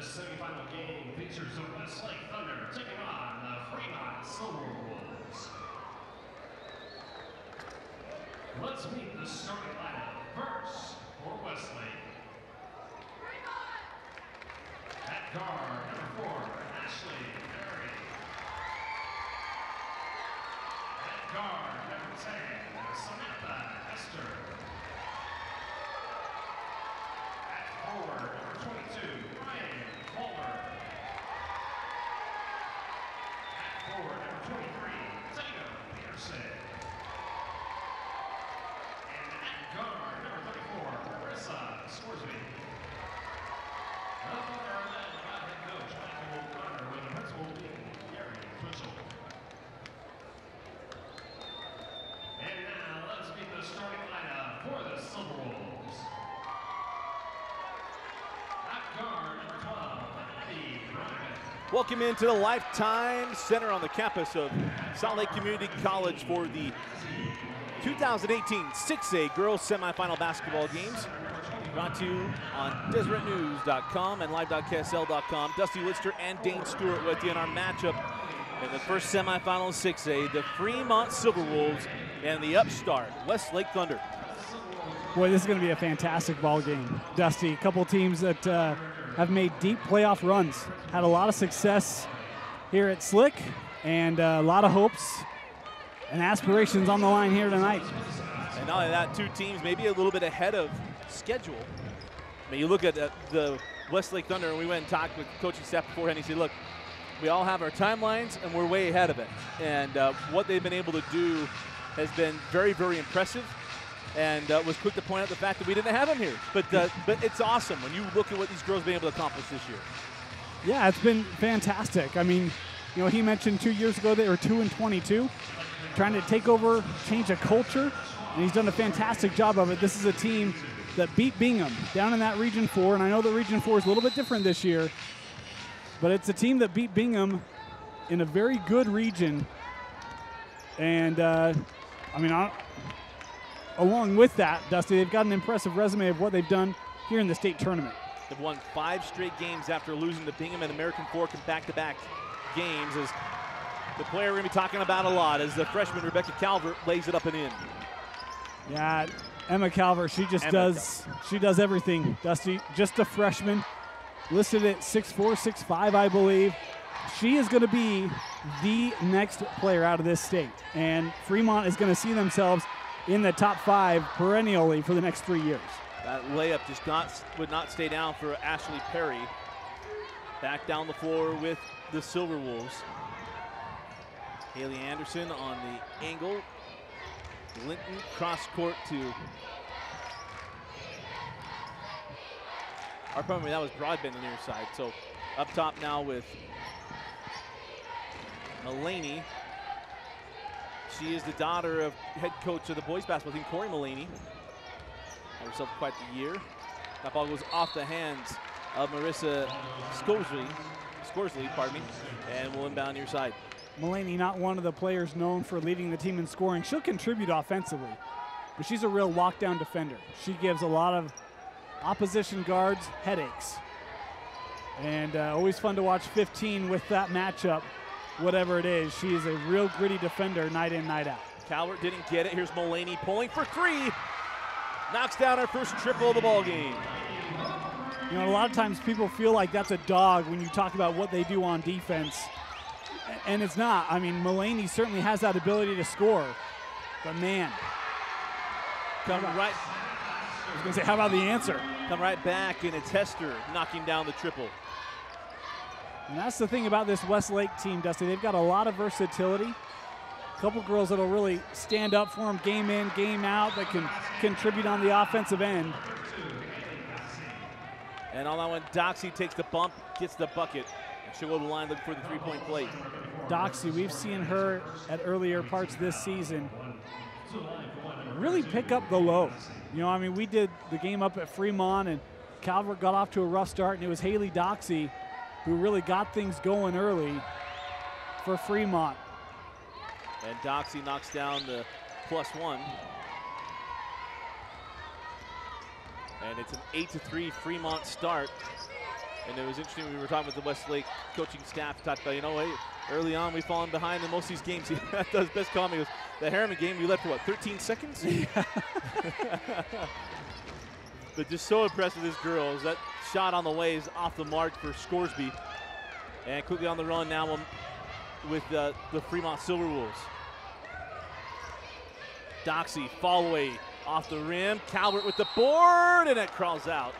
semifinal game features the Westlake Thunder taking on the Fremont Silverwolves. Let's meet the starting lineup. First, for Westlake. At guard, number 4, Ashley Perry. At guard, number 10, Samantha Hester. At forward, number 22, Ryan Palmer. At forward, number 23, Tatum Peterson. And at guard, number 34, Marissa Scoresby. The Thunder are led by head coach Michael O'Connor, with the principal being Gary Twitchell. And now let's meet the starting lineup for the Silverwolves. At guard, number 12, Andy Bryan. Welcome into the Lifetime Center on the campus of Salt Lake Community College for the 2018 6A Girls Semifinal Basketball Games. Brought to you on DeseretNews.com and Live.KSL.com. Dusty Lister and Dane Stewart with you in our matchup in the first semifinal of 6A, the Fremont Silverwolves and the upstart Westlake Thunder. Boy, this is going to be a fantastic ball game, Dusty. A couple teams that have made deep playoff runs, had a lot of success here at Slick, and a lot of hopes and aspirations on the line here tonight. And not only that, two teams maybe a little bit ahead of schedule. I mean, you look at the Westlake Thunder, and we went and talked with coaching staff beforehand. He said, look, we all have our timelines, and we're way ahead of it. And what they've been able to do has been very, very impressive, and was quick to point out the fact that we didn't have them here. But it's awesome when you look at what these girls have been able to accomplish this year. Yeah, it's been fantastic. I mean, you know, he mentioned 2 years ago they were 2-22, trying to take over, change a culture, and he's done a fantastic job of it. This is a team that beat Bingham down in that Region 4, and I know that Region 4 is a little bit different this year, but it's a team that beat Bingham in a very good region. And, I mean, along with that, Dusty, they've got an impressive resume of what they've done here in the state tournament. They've won 5 straight games after losing to Bingham and American Fork in back-to-back games. As the player we're going to be talking about a lot is the freshman Rebecca Calvert lays it up and in. Yeah, Emma Calvert, she does everything, Dusty. Just a freshman, listed at 6'4", 6'5", I believe. She is going to be the next player out of this state, and Fremont is going to see themselves in the top 5 perennially for the next 3 years. That layup just would not stay down for Ashley Perry. Back down the floor with the Silverwolves. Haley Anderson on the angle. Linton cross court to our problem. That was Broadbent on the near side. So up top now with Mulaney. She is the daughter of head coach of the boys basketball team, Corey Mulaney. Had herself quite the year. That ball goes off the hands of Marissa Scoresby, pardon me, and will inbound near side. Mulaney, not one of the players known for leading the team in scoring. She'll contribute offensively, but she's a real lockdown defender. She gives a lot of opposition guards headaches. And always fun to watch 15 with that matchup, whatever it is. She is a real gritty defender night in, night out. Calvert didn't get it. Here's Mulaney pulling for 3. Knocks down her first triple of the ball game. You know, a lot of times people feel like that's a dog when you talk about what they do on defense. And it's not. I mean, Mulaney certainly has that ability to score. But, man. I was going to say, how about the answer? Come right back, and it's Hester knocking down the triple. And that's the thing about this Westlake team, Dusty. They've got a lot of versatility. A couple girls that will really stand up for them game in, game out, that can contribute on the offensive end. And on that one, Doxy takes the bump, gets the bucket. She'll go to the line looking for the three-point play. Doxy, we've seen her at earlier parts this season really pick up the lows. You know, I mean, we did the game up at Fremont, and Calvert got off to a rough start, and it was Haley Doxy who really got things going early for Fremont. And Doxy knocks down the +1. And it's an 8-3 Fremont start. And it was interesting, we were talking with the Westlake coaching staff, talked about, you know, hey, early on we've fallen behind in most of these games. That does best comment was the Harriman game, we led for what, 13 seconds? Yeah. But just so impressed with this girl. That shot on the way is off the mark for Scoresby. And quickly on the run now with the Fremont Silver Wolves. Doxey, fall away off the rim. Calvert with the board, and it crawls out.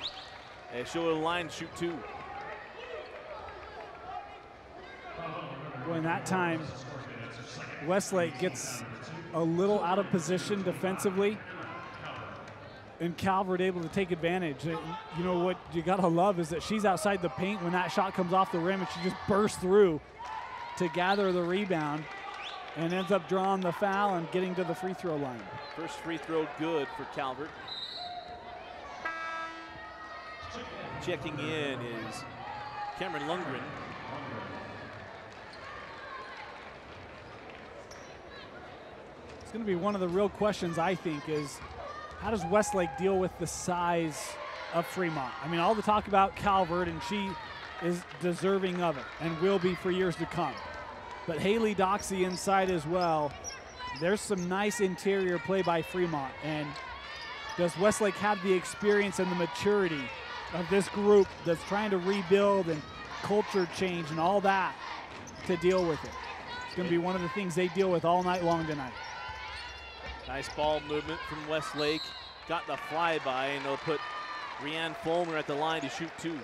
And she'll line shoot two. Well, in that time, Westlake gets a little out of position defensively, and Calvert able to take advantage. And you know what you gotta love is that she's outside the paint when that shot comes off the rim, and she just bursts through to gather the rebound and ends up drawing the foul and getting to the free throw line. First free throw good for Calvert. Checking in is Cameron Lundgren. It's going to be one of the real questions, I think, is how does Westlake deal with the size of Fremont? I mean, all the talk about Calvert, and she is deserving of it and will be for years to come. But Haley Doxey inside as well. There's some nice interior play by Fremont. And does Westlake have the experience and the maturity of this group that's trying to rebuild and culture change and all that to deal with it? It's going to be one of the things they deal with all night long tonight. Nice ball movement from Westlake. Got the flyby, and they'll put Rianne Fulmer at the line to shoot two.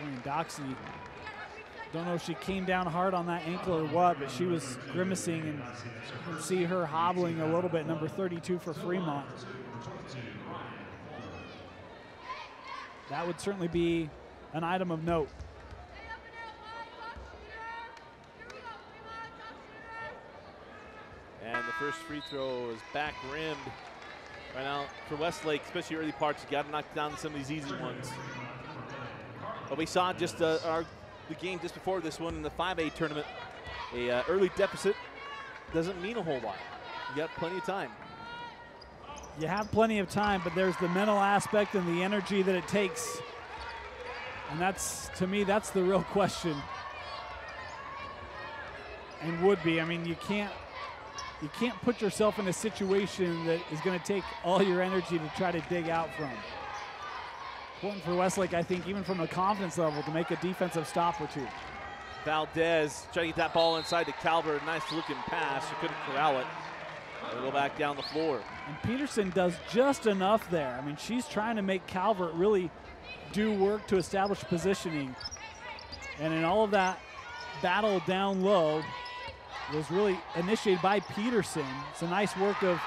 And Doxey, don't know if she came down hard on that ankle or what, but she was grimacing, and you can see her hobbling a little bit, number 32 for Fremont. That would certainly be an item of note. And the first free throw is back rimmed. Right now for Westlake, especially early parts, you got to knock down some of these easy ones. But we saw just the game just before this one in the 5A tournament. A early deficit doesn't mean a whole lot. You got plenty of time. You have plenty of time, but there's the mental aspect and the energy that it takes. And that's, to me, that's the real question. And would be, I mean, you can't put yourself in a situation that is going to take all your energy to try to dig out from. Important for Westlake, I think, even from a confidence level, to make a defensive stop or two. Valdez trying to get that ball inside to Calvert. Nice looking pass. She couldn't corral it. They'll go back down the floor. And Peterson does just enough there. I mean, she's trying to make Calvert really do work to establish positioning. And in all of that battle down low was really initiated by Peterson. It's a nice work of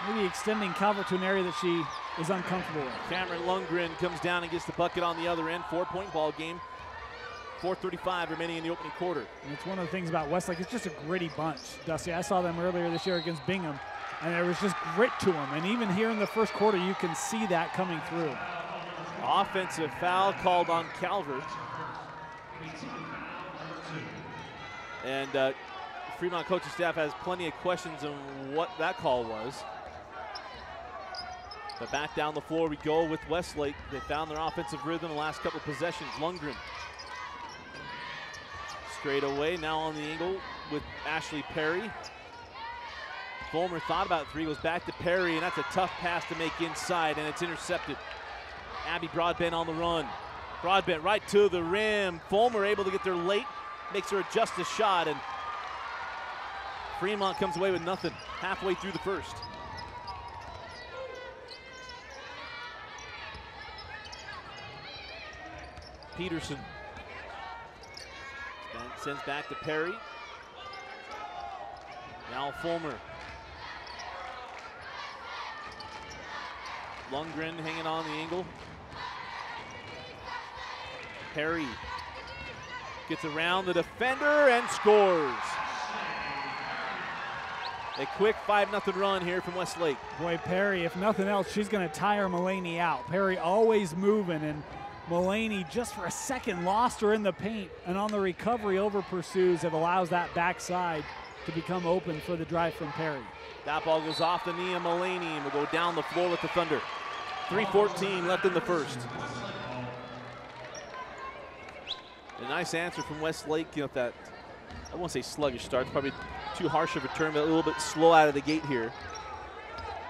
maybe extending Calvert to an area that she is uncomfortable with. Cameron Lundgren comes down and gets the bucket on the other end. 4-point ball game. 4:35 remaining in the opening quarter. And it's one of the things about Westlake. It's just a gritty bunch, Dusty. I saw them earlier this year against Bingham, and there was just grit to them. And even here in the first quarter, you can see that coming through. Offensive foul called on Calvert. And Fremont coaching staff has plenty of questions on what that call was. But back down the floor we go with Westlake. They found their offensive rhythm the last couple of possessions. Lundgren straight away, now on the angle with Ashley Perry. Fulmer thought about three, goes back to Perry, and that's a tough pass to make inside, and it's intercepted. Abby Broadbent on the run. Broadbent right to the rim. Fulmer able to get there late, makes her adjust the shot, and Fremont comes away with nothing halfway through the first. Peterson sends back to Perry. Now Fulmer. Lundgren hanging on the angle. Perry gets around the defender and scores. A quick 5-0 run here from Westlake. Boy, Perry, if nothing else, she's going to tire Mulaney out. Perry always moving, and Mulaney just for a second lost her in the paint, and on the recovery over pursues, it allows that backside to become open for the drive from Perry. That ball goes off the knee of Mulaney and will go down the floor with the Thunder. 3:14 left in the first. A nice answer from Westlake. You know, if that, I won't say sluggish start, it's probably too harsh of a term, but a little bit slow out of the gate here.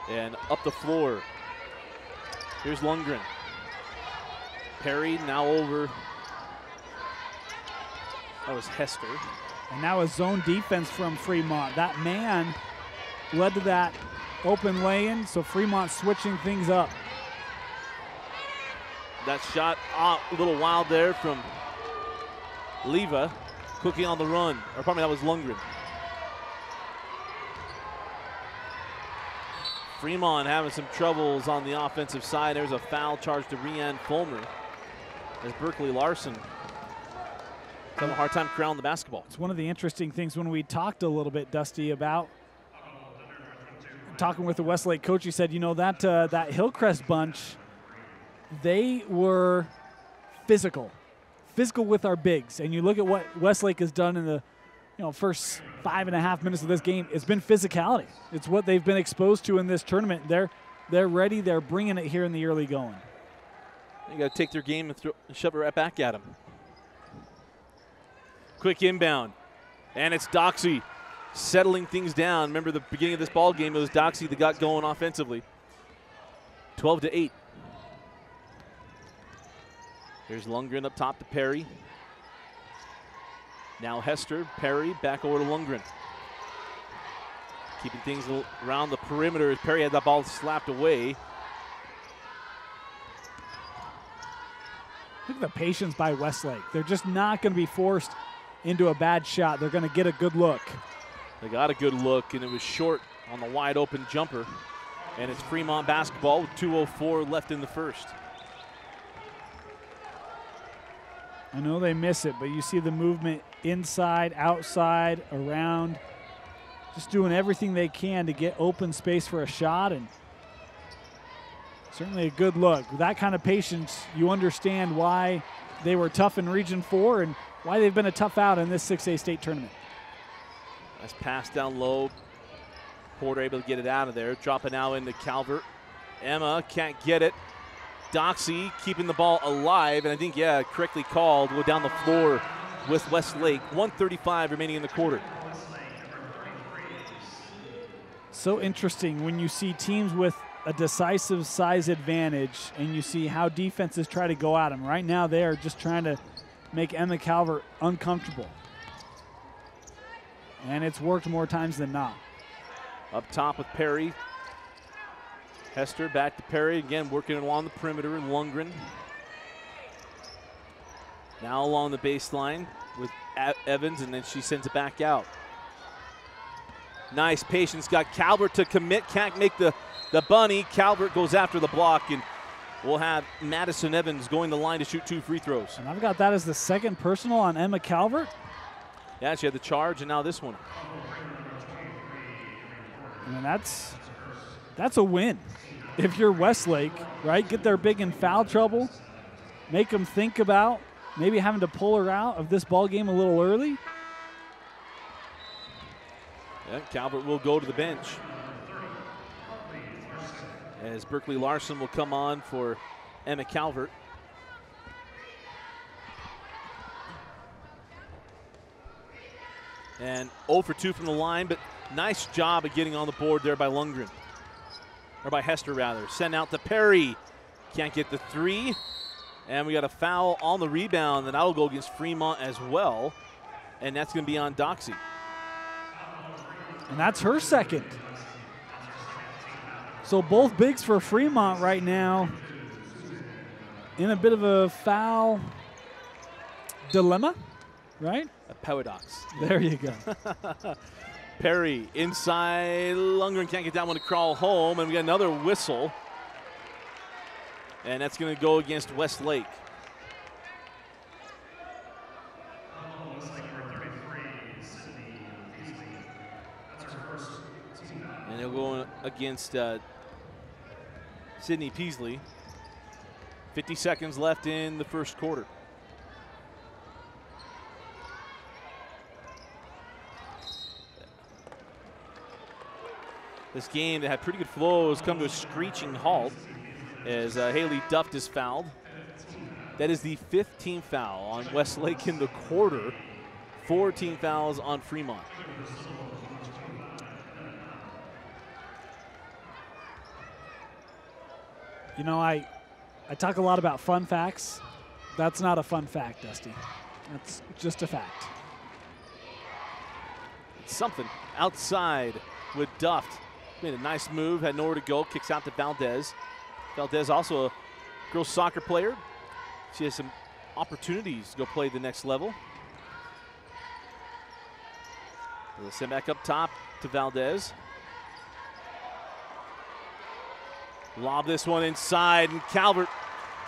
And up the floor. Here's Lundgren. Perry now over. That was Hester. And now a zone defense from Fremont. That man led to that open lay-in, so Fremont switching things up. That shot a little wild there from Leva. Cookie on the run. Or probably that was Lundgren. Fremont having some troubles on the offensive side. There's a foul charge to Rianne Fulmer as Berkeley Larson having a hard time corralling the basketball. It's one of the interesting things when we talked a little bit, Dusty, about talking with the Westlake coach. He said, you know, that Hillcrest bunch, they were physical with our bigs. And you look at what Westlake has done in the first 5.5 minutes of this game. It's been physicality. It's what they've been exposed to in this tournament. They're ready. They're bringing it here in the early going. You got to take their game and shove it right back at them. Quick inbound, and it's Doxey settling things down. Remember the beginning of this ball game, it was Doxey that got going offensively. 12-8. Here's Lundgren up top to Perry. Now Hester, Perry, back over to Lundgren. Keeping things around the perimeter as Perry had that ball slapped away. Look at the patience by Westlake. They're just not going to be forced into a bad shot. They're going to get a good look. They got a good look, and it was short on the wide open jumper. And it's Fremont basketball with 2:04 left in the first. I know they miss it, but you see the movement inside, outside, around. Just doing everything they can to get open space for a shot, and certainly a good look. With that kind of patience, you understand why they were tough in Region 4 and why they've been a tough out in this 6A state tournament. Nice pass down low. Porter able to get it out of there. Drop it now into Calvert. Emma can't get it. Doxey keeping the ball alive, and I think, yeah, correctly called. Go down the floor with Westlake. 1:35 remaining in the quarter. So interesting when you see teams with a decisive size advantage and you see how defenses try to go at them. Right now they are just trying to make Emma Calvert uncomfortable. And it's worked more times than not. Up top with Perry. Hester back to Perry, again working along the perimeter, and Lundgren. Now along the baseline with Evans, and then she sends it back out. Nice patience, got Calvert to commit, can't make the bunny. Calvert goes after the block, and we'll have Madison Evans going the line to shoot 2 free throws. And I've got that as the second personal on Emma Calvert. Yeah, she had the charge, and now this one. I mean, that's a win. If you're Westlake, right, get their big in foul trouble, make them think about maybe having to pull her out of this ball game a little early. Yeah, Calvert will go to the bench as Berkeley Larson will come on for Emma Calvert. And 0 for 2 from the line, but nice job of getting on the board there by Lundgren. Or by Hester, rather. Send out to Perry. Can't get the 3. And we got a foul on the rebound, and that'll go against Fremont as well. And that's going to be on Doxey. And that's her second. So both bigs for Fremont right now in a bit of a foul dilemma, right? A paradox. There you go. Perry inside. Lundgren can't get that one to crawl home, and we got another whistle. And that's going to go against Westlake. And they'll go against Sydney Peasley. 50 seconds left in the first quarter. This game that had pretty good flow has come to a screeching halt as Haley Duft is fouled. That is the 5th team foul on Westlake in the quarter. 4 team fouls on Fremont. You know, I talk a lot about fun facts. That's not a fun fact, Dusty. That's just a fact. It's something. Outside with Duft. Made a nice move, had nowhere to go, kicks out to Valdez. Valdez also a girls soccer player. She has some opportunities to go play the next level. They'll send back up top to Valdez. Lob this one inside, and Calvert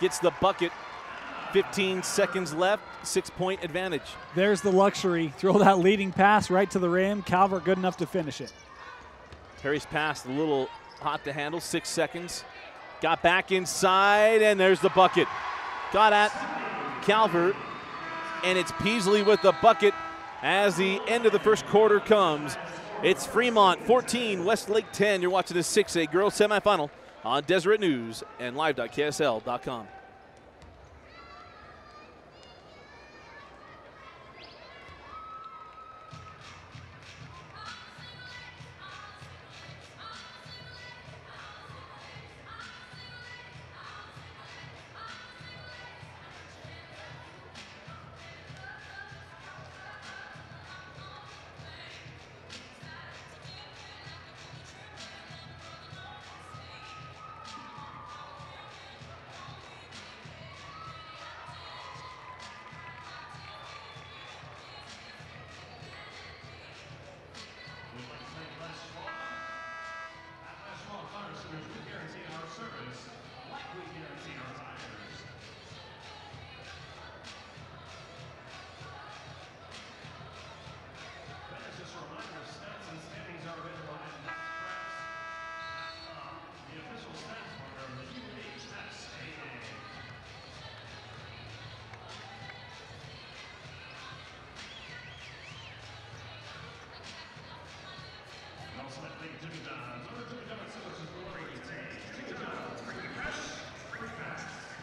gets the bucket. 15 seconds left, 6-point advantage. There's the luxury. Throw that leading pass right to the rim. Calvert good enough to finish it. Terry's pass a little hot to handle, 6 seconds. Got back inside, and there's the bucket. Got at Calvert, and it's Peasley with the bucket as the end of the first quarter comes. It's Fremont 14, Westlake 10. You're watching the 6A girls semifinal on Deseret News and live.ksl.com.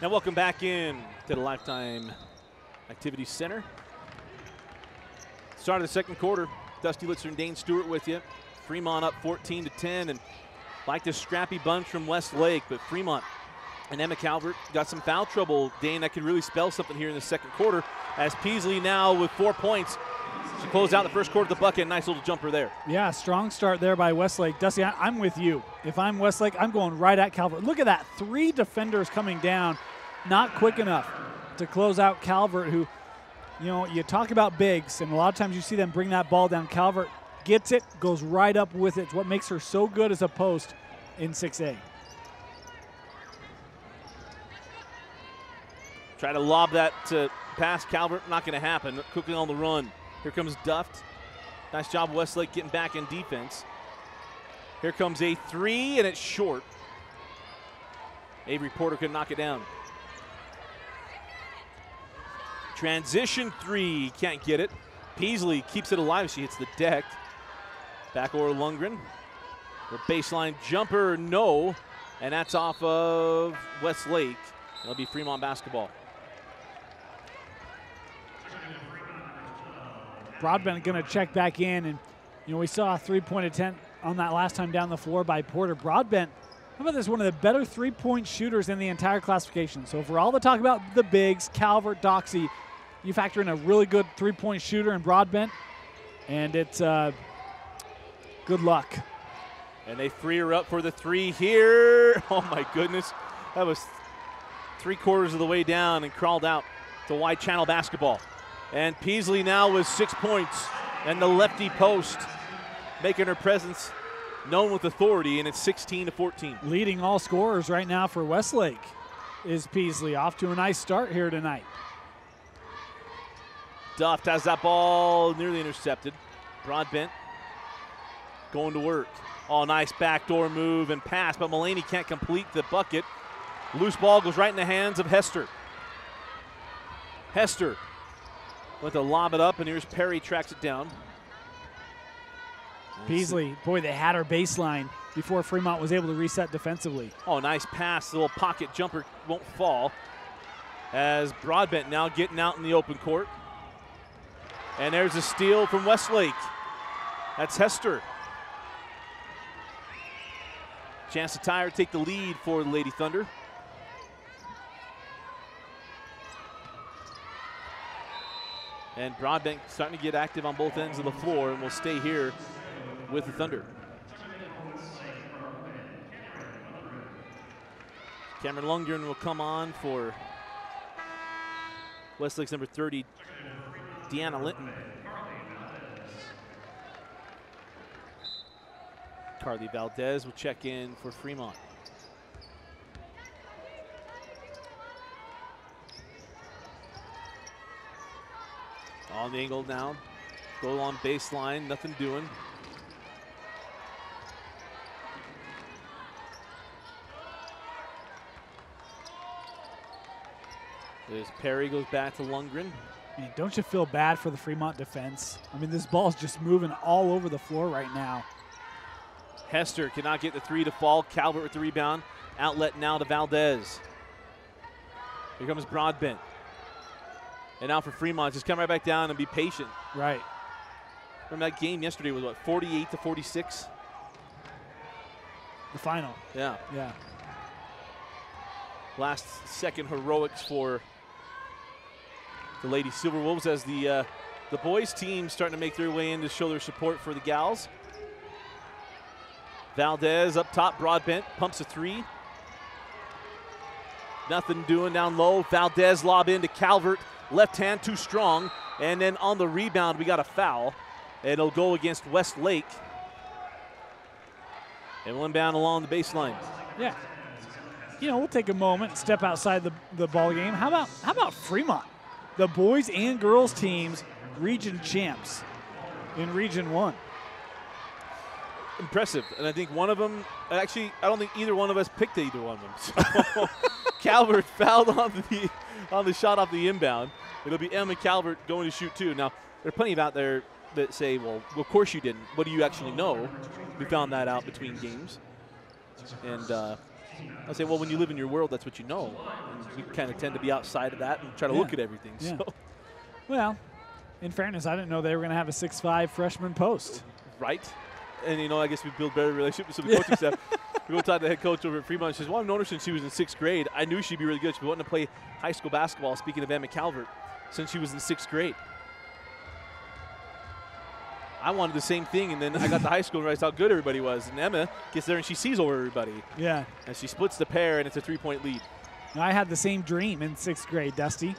Now welcome back in to the Lifetime Activity Center. Start of the second quarter. Dusty Litzer and Dane Stewart with you. Fremont up 14-10, and like this scrappy bunch from Westlake, but Fremont and Emma Calvert got some foul trouble. Dane, that could really spell something here in the second quarter, as Peasley now with 4 points. She closed out the first quarter of the bucket. Nice little jumper there. Yeah, strong start there by Westlake. Dusty, I'm with you. If I'm Westlake, I'm going right at Calvert. Look at that. 3 defenders coming down. Not quick enough to close out Calvert, who, you know, you talk about bigs, and a lot of times you see them bring that ball down. Calvert gets it, goes right up with it. It's what makes her so good as a post in 6A. Try to lob that to past Calvert. Not going to happen. Quickly on the run. Here comes Duft. Nice job, Westlake, getting back in defense. Here comes a 3, and it's short. Avery Porter could knock it down. Transition 3, can't get it. Peasley keeps it alive. She hits the deck. Back over Lundgren. The baseline jumper, no. And that's off of Westlake. It'll be Fremont basketball. Broadbent going to check back in, and you know, we saw a 3-point attempt on that last time down the floor by Porter. Broadbent, how about this, one of the better 3-point shooters in the entire classification. So for all the talk about the bigs, Calvert, Doxy, you factor in a really good 3-point shooter in Broadbent, and it's good luck. And they free her up for the 3 here. Oh my goodness, that was 3/4 of the way down and crawled out to wide channel basketball. And Peasley now with 6 points, and the lefty post making her presence known with authority, and it's 16-14. Leading all scorers right now for Westlake is Peasley. Off to a nice start here tonight. Duft has that ball nearly intercepted. Broadbent going to work. Oh, nice backdoor move and pass, but Mulaney can't complete the bucket. Loose ball goes right in the hands of Hester. Hester went to lob it up, and here's Perry, tracks it down. Peasley, boy, they had her baseline before Fremont was able to reset defensively. Oh, nice pass. The little pocket jumper won't fall. as Broadbent now getting out in the open court. And there's a steal from Westlake. That's Hester. Chance to tie or take the lead for the Lady Thunder. And Broadbent starting to get active on both ends of the floor and will stay here with the Thunder. Cameron Lundgren will come on for Westlake's number 30, Deanna Linton. Carly Valdez will check in for Fremont. On the angle now. Goal on baseline, nothing doing. There's Perry, goes back to Lundgren. Man, don't you feel bad for the Fremont defense? I mean, this ball's just moving all over the floor right now. Hester cannot get the three to fall. Calvert with the rebound. Outlet now to Valdez. Here comes Broadbent. And now for Fremont, just come right back down and be patient. Right. Remember that game yesterday was what, 48-46? The final. Yeah. Yeah. Last second heroics for the Lady Silverwolves as the boys team starting to make their way in to show their support for the gals. Valdez up top, Broadbent pumps a three. Nothing doing down low. Valdez lob into Calvert. Left hand too strong. And then on the rebound, we got a foul. It'll go against Westlake. And we'll inbound along the baseline. Yeah. You know, we'll take a moment, step outside the ball game. How about Fremont? The boys and girls teams, region champs in Region 1. Impressive. And I think one of them, actually, I don't think either one of us picked either one of them. So Calvert fouled on the shot off the inbound. It'll be Emma Calvert going to shoot two. Now, there are plenty of out there that say, well, of course you didn't. What do you actually know? We found that out between games. And I say, well, when you live in your world, that's what you know. And you kind of tend to be outside of that and try to look at everything. Yeah. So. Well, in fairness, I didn't know they were going to have a 6'5" freshman post. Right. And, you know, I guess we build better relationships with some coaching staff. We go talk to the head coach over at Fremont. She says, well, I've known her since she was in 6th grade. I knew she'd be really good. She'd be wanting to play high school basketball, speaking of Emma Calvert, since she was in 6th grade. I wanted the same thing, and then I got to high school and realized how good everybody was. And Emma gets there and she sees over everybody. Yeah. And she splits the pair, and it's a 3-point lead. I had the same dream in 6th grade, Dusty.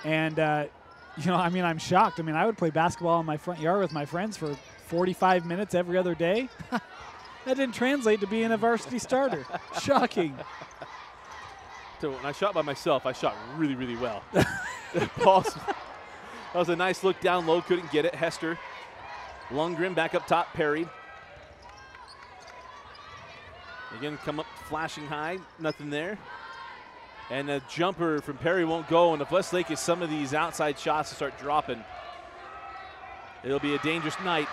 And, you know, I mean, I'm shocked. I mean, I would play basketball in my front yard with my friends for 45 minutes every other day. That didn't translate to being a varsity starter. Shocking. So when I shot by myself, I shot really, really well. That was a nice look down low, couldn't get it. Hester. Lundgren back up top, Perry. Again, come up flashing high, nothing there. And a jumper from Perry won't go, and if Westlake is some of these outside shots to start dropping, it'll be a dangerous night.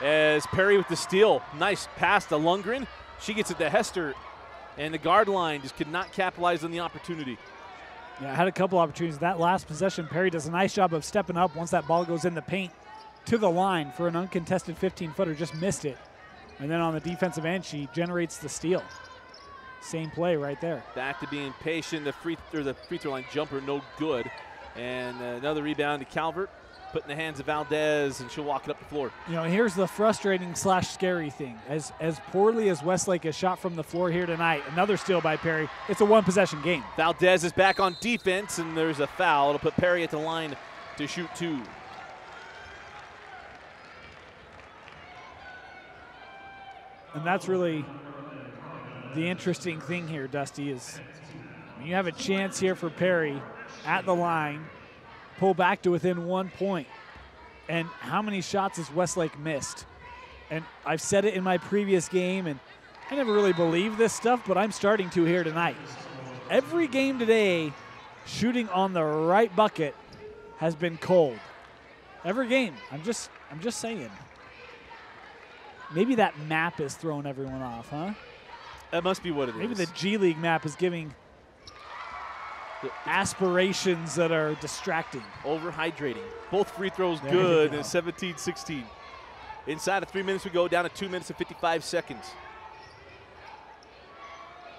As Perry with the steal, nice pass to Lundgren. She gets it to Hester, and the guard line just could not capitalize on the opportunity. Yeah, I had a couple opportunities. That last possession, Perry does a nice job of stepping up once that ball goes in the paint to the line for an uncontested 15-footer, just missed it. And then on the defensive end, she generates the steal. Same play right there. Back to being patient. The free throw line jumper, no good. And another rebound to Calvert, put in the hands of Valdez, and she'll walk it up the floor. You know, here's the frustrating / scary thing. As poorly as Westlake has shot from the floor here tonight, another steal by Perry. It's a one-possession game. Valdez is back on defense, and there's a foul. It'll put Perry at the line to shoot two. And that's really the interesting thing here, Dusty, is you have a chance here for Perry at the line, pull back to within 1 point. And how many shots has Westlake missed? And I've said it in my previous game, and I never really believed this stuff, but I'm starting to here tonight. Every game today, shooting on the right bucket has been cold. Every game. I'm just saying. Maybe that map is throwing everyone off, huh? That must be what it is. Maybe the G League map is giving aspirations that are distracting. Overhydrating. Both free throws There good, you and go. 17-16. Inside of 3 minutes we go, down to 2 minutes and 55 seconds.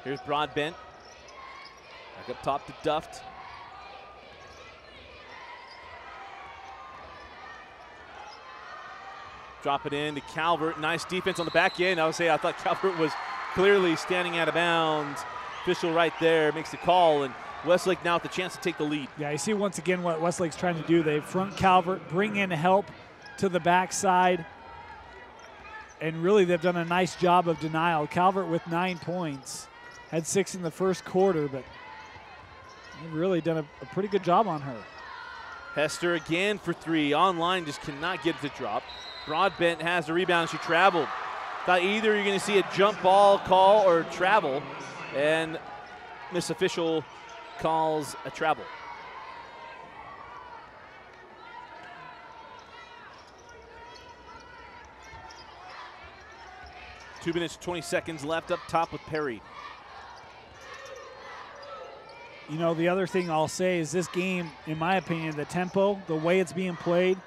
Here's Broadbent. Back up top to Duft. Drop it in to Calvert. Nice defense on the back end. I thought Calvert was clearly standing out of bounds. Official right there makes the call, and Westlake now with the chance to take the lead. Yeah, you see once again what Westlake's trying to do. They front Calvert, bring in help to the backside, and really they've done a nice job of denial. Calvert with 9 points, had 6 in the first quarter, but they've really done a pretty good job on her. Hester again for 3. Online just cannot get it to drop. Broadbent has the rebound. She traveled. Thought either you're going to see a jump ball call or travel, and Miss Official calls a travel. Two minutes, 20 seconds left up top with Perry. You know, the other thing I'll say is this game, in my opinion, the tempo, the way it's being played,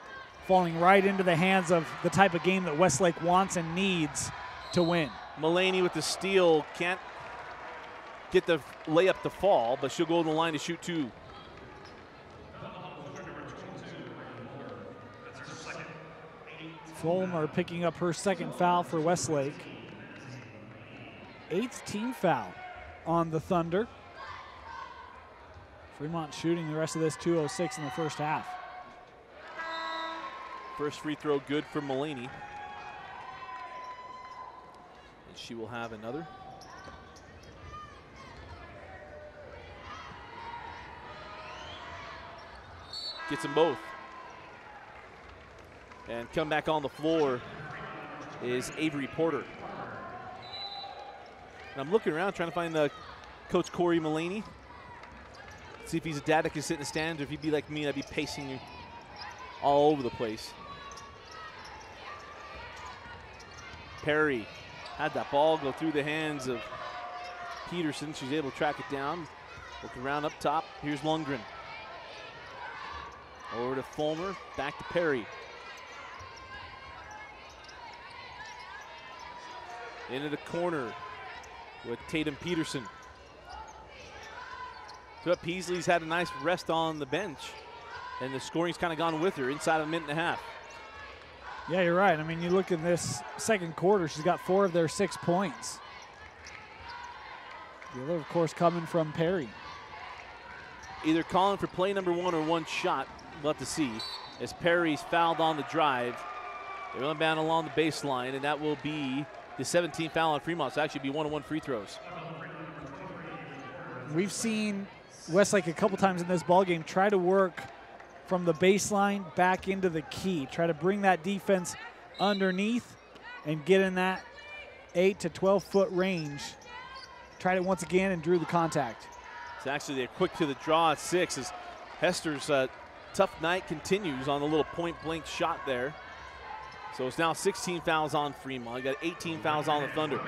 falling right into the hands of the type of game that Westlake wants and needs to win. Mulaney with the steal, can't get the layup to fall, but she'll go to the line to shoot 2. Fulmer picking up her second foul for Westlake. 8th team foul on the Thunder. Fremont shooting the rest of this 2:06 in the first half. First free throw good for Mulaney. And she will have another. Gets them both. And come back on the floor is Avery Porter. And I'm looking around trying to find Coach Corey Mulaney. See if he's a dad that can sit in the stands, or if he'd be like me, I'd be pacing all over the place. Perry had that ball go through the hands of Peterson. She's able to track it down. Look around up top. Here's Lundgren. Over to Fulmer, back to Perry. Into the corner with Tatum Peterson. So Peasley's had a nice rest on the bench, and the scoring's kind of gone with her inside of a minute and a half. Yeah, you're right. I mean, you look in this second quarter, she's got 4 of their 6 points. The other, of course, coming from Perry. Either calling for play number 1 or 1 shot. We'll have to see. As Perry's fouled on the drive, they're going down along the baseline, and that will be the 17th foul on Fremont. So actually be 1-on-1 free throws. We've seen Westlake a couple times in this ballgame try to work from the baseline back into the key, try to bring that defense underneath and get in that 8 to 12 foot range. Tried it once again and drew the contact. So actually they're quick to the draw at 6 as Hester's tough night continues on the little point blank shot there. So it's now 16 fouls on Fremont. You got 18 fouls on the Thunder.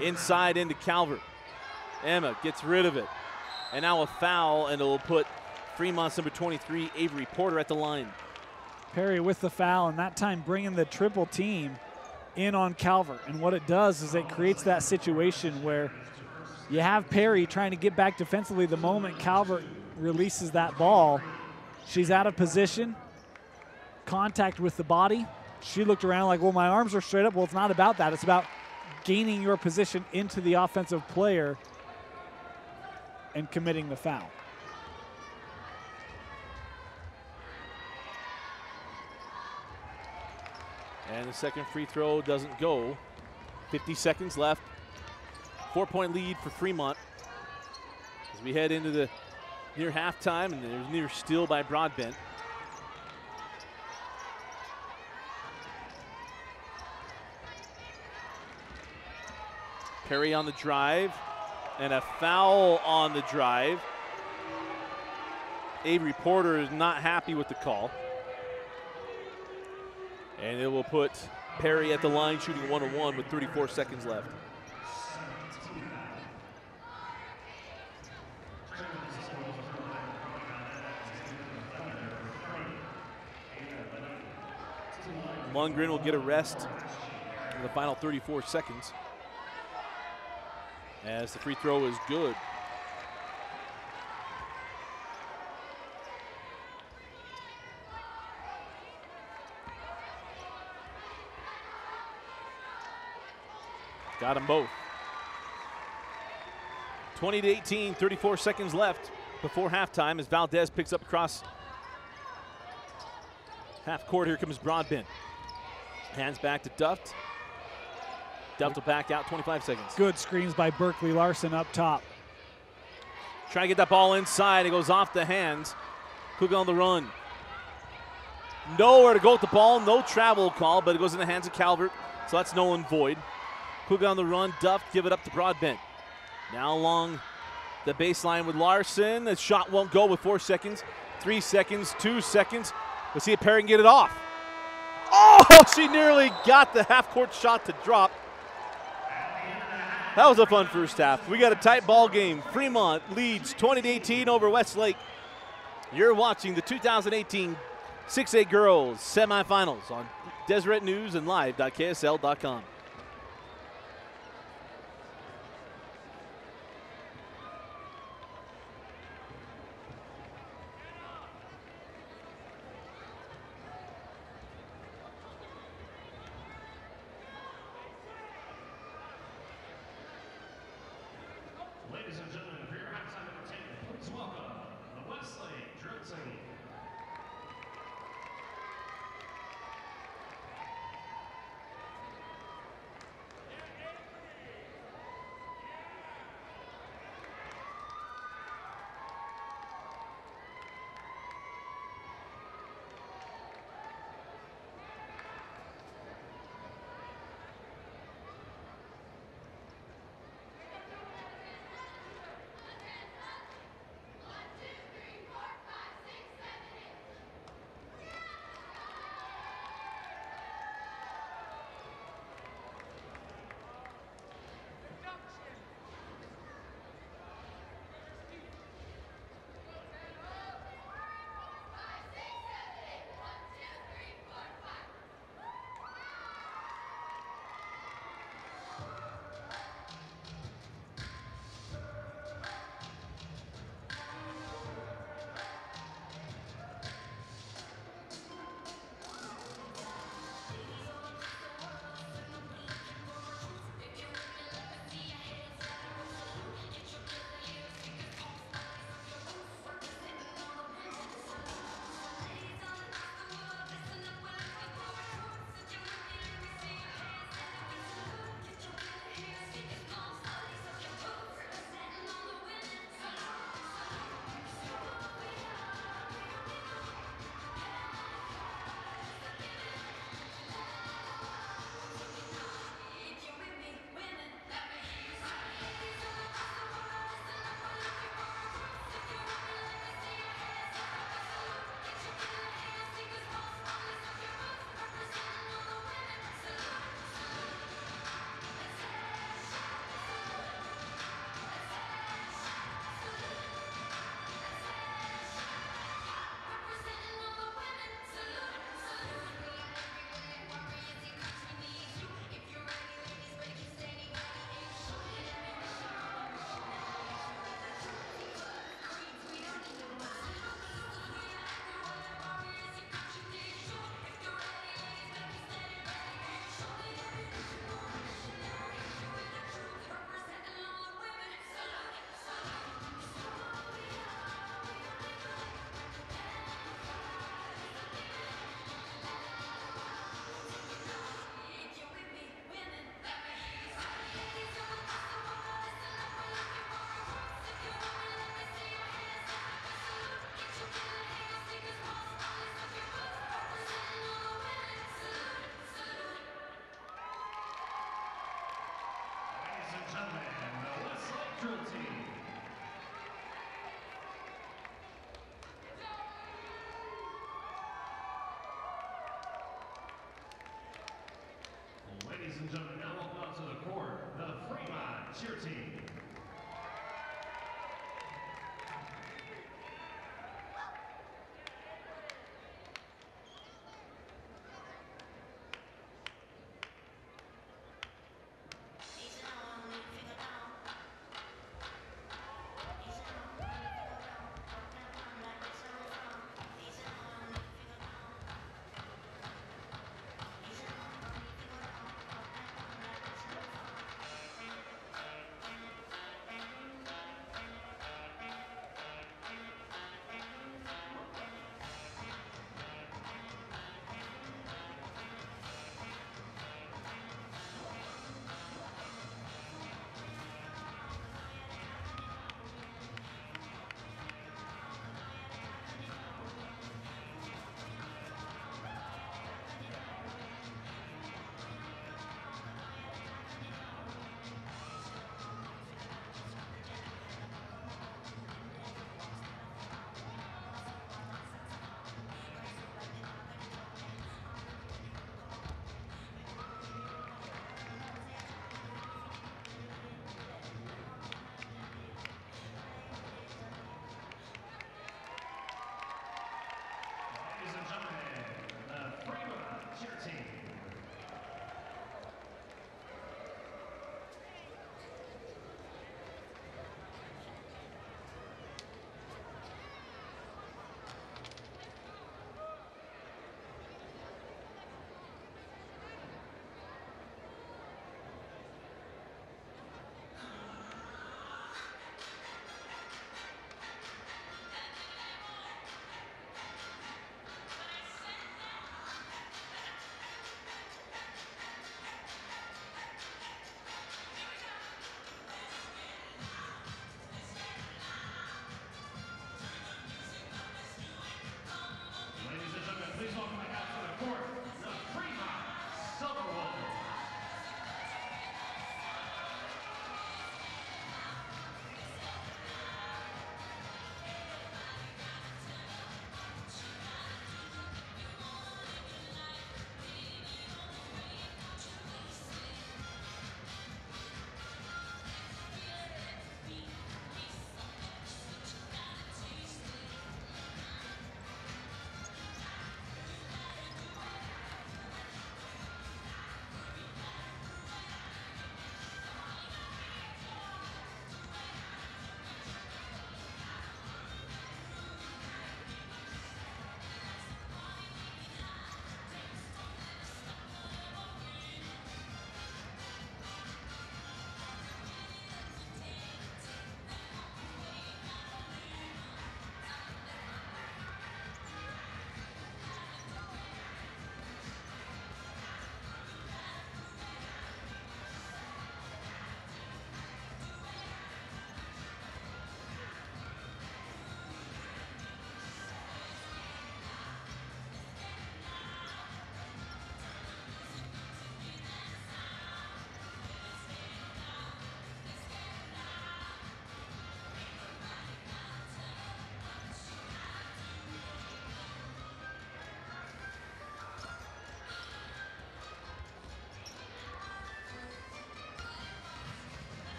Inside into Calvert. Emma gets rid of it. And now a foul, and it will put Fremont's number 23, Avery Porter, at the line. Perry with the foul, and that time bringing the triple team in on Calvert. And what it does is it creates that situation where you have Perry trying to get back defensively. The moment Calvert releases that ball, she's out of position, contact with the body. She looked around like, well, my arms are straight up. Well, it's not about that. It's about gaining your position into the offensive player and committing the foul. And the second free throw doesn't go. 50 seconds left. 4-point lead for Fremont as we head into the near halftime, and there's near steal by Broadbent. Perry on the drive, and a foul on the drive. Avery Porter is not happy with the call. And it will put Perry at the line shooting 1-on-1 with 34 seconds left. Lundgren will get a rest in the final 34 seconds as the free throw is good. Got them both. 20-18, 34 seconds left before halftime as Valdez picks up across half court. Here comes Broadbent. Hands back to Duft. Duft will back out 25 seconds. Good screens by Berkeley Larson up top. Trying to get that ball inside. It goes off the hands. Cougar on the run. Nowhere to go with the ball. No travel call, but it goes in the hands of Calvert. So that's null and void. Cougar on the run. Duft give it up to Broadbent. Now along the baseline with Larson. The shot won't go with 4 seconds. 3 seconds, 2 seconds. We'll see if Perry can get it off. Oh, she nearly got the half-court shot to drop. That was a fun first half. We got a tight ball game. Fremont leads 20-18 over Westlake. You're watching the 2018 6A Girls Semifinals on Deseret News and live.ksl.com. Ladies and gentlemen, for your halftime entertainment, please welcome the Westlake drill team. Ladies and gentlemen, now welcome out to the court, the Fremont cheer team.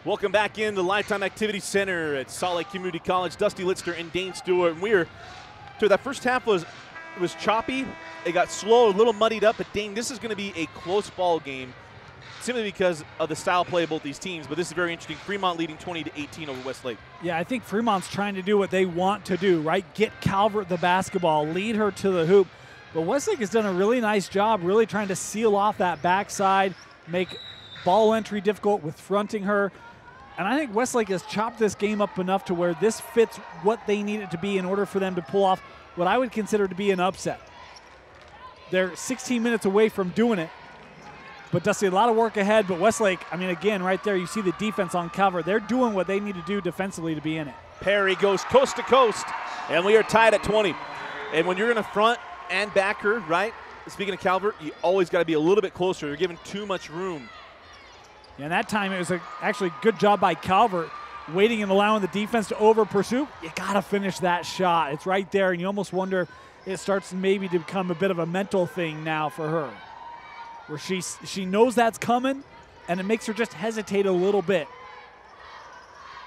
Welcome back in the Lifetime Activity Center at Salt Lake Community College. Dusty Litzner and Dane Stewart. And that first half was choppy. It got slow, a little muddied up. But Dane, this is going to be a close ball game, simply because of the style play of both these teams. But this is very interesting. Fremont leading 20-18 over Westlake. Yeah, I think Fremont's trying to do what they want to do, right? Get Calvert the basketball, lead her to the hoop. But Westlake has done a really nice job really trying to seal off that backside, make ball entry difficult with fronting her. And I think Westlake has chopped this game up enough to where this fits what they need it to be in order for them to pull off what I would consider to be an upset. They're 16 minutes away from doing it. But Dusty, a lot of work ahead. But Westlake, I mean, again, right there, you see the defense on cover. They're doing what they need to do defensively to be in it. Perry goes coast to coast, and we are tied at 20. And when you're in a front and back her, right, speaking of Calvert, you always got to be a little bit closer. You're giving too much room. Yeah, and that time it was actually a good job by Calvert, waiting and allowing the defense to over-pursue. You got to finish that shot. It's right there, and you almost wonder it starts maybe to become a bit of a mental thing now for her, where she knows that's coming, and it makes her just hesitate a little bit.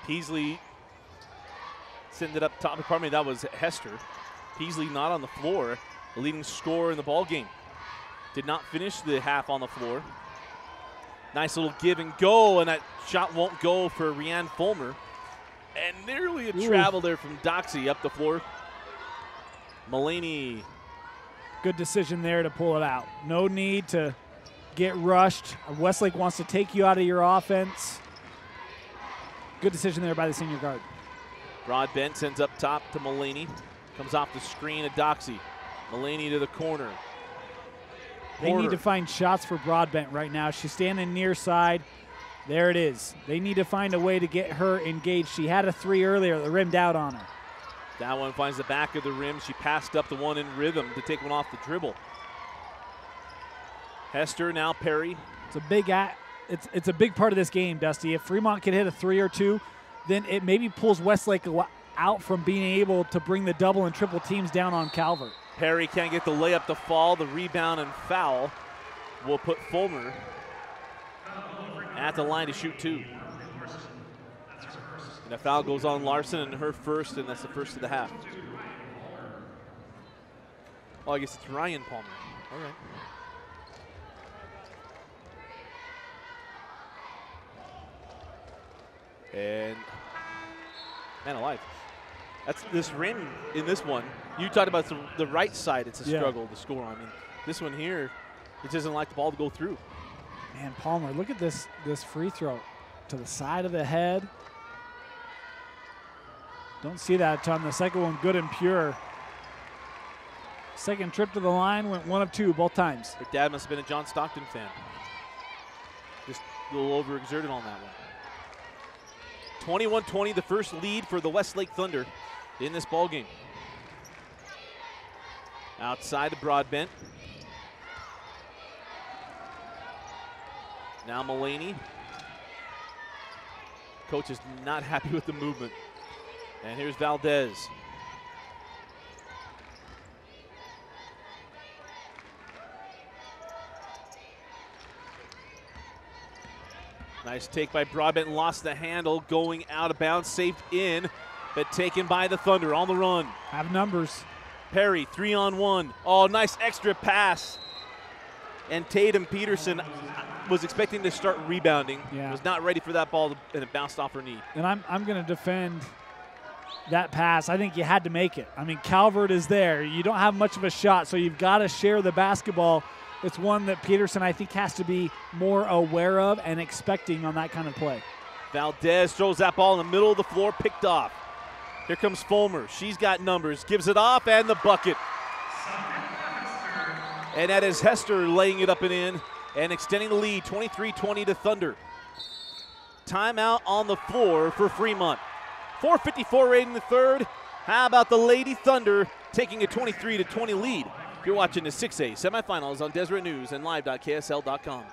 Peasley sent it up top. Pardon me, that was Hester. Peasley not on the floor, the leading scorer in the ball game. Did not finish the half on the floor. Nice little give and go, and that shot won't go for Rianne Fulmer. And nearly a travel there from Doxy up the floor. Mulaney. Good decision there to pull it out. No need to get rushed. Westlake wants to take you out of your offense. Good decision there by the senior guard. Broadbent sends up top to Mulaney. Comes off the screen at Doxy. Mulaney to the corner. They need to find shots for Broadbent right now. She's standing near side. There it is. They need to find a way to get her engaged. She had a three earlier that rimmed out on her. That one finds the back of the rim. She passed up the one in rhythm to take one off the dribble. Hester, now Perry. It's a big part of this game, Dusty. If Fremont can hit a three or two, then it maybe pulls Westlake out from being able to bring the double and triple teams down on Calvert. Perry can't get the layup to fall. The rebound and foul will put Fulmer at the line to shoot two. And a foul goes on Larson, and her first, and that's the first of the half. Oh, I guess it's Ryan Palmer. All right. And man alive. That's this rim in this one. You talked about the right side. It's a struggle to score on. I mean, this one here, it doesn't like the ball to go through. Man, Palmer, look at this free throw to the side of the head. Don't see that a ton. The second one, good and pure. Second trip to the line, went 1 of 2 both times. Her dad must have been a John Stockton fan. Just a little overexerted on that one. 21-20, the first lead for the Westlake Thunder in this ball game. Outside of Broadbent. Now Mulaney. Coach is not happy with the movement. And here's Valdez. Nice take by Broadbent, lost the handle, going out of bounds, saved in, but taken by the Thunder on the run. Have numbers. Perry, 3-on-1. Oh, nice extra pass. And Tatum Peterson was expecting to start rebounding. Yeah. Was not ready for that ball, and it bounced off her knee. And I'm going to defend that pass. I think you had to make it. I mean, Calvert is there. You don't have much of a shot, so you've got to share the basketball. It's one that Peterson, I think, has to be more aware of and expecting on that kind of play. Valdez throws that ball in the middle of the floor, picked off. Here comes Fulmer. She's got numbers, gives it off, and the bucket. And that is Hester laying it up and in and extending the lead, 23-20 to Thunder. Timeout on the floor for Fremont. 4:54 right in the third. How about the Lady Thunder taking a 23-20 lead? You're watching the 6A semifinals on Deseret News and live.ksl.com.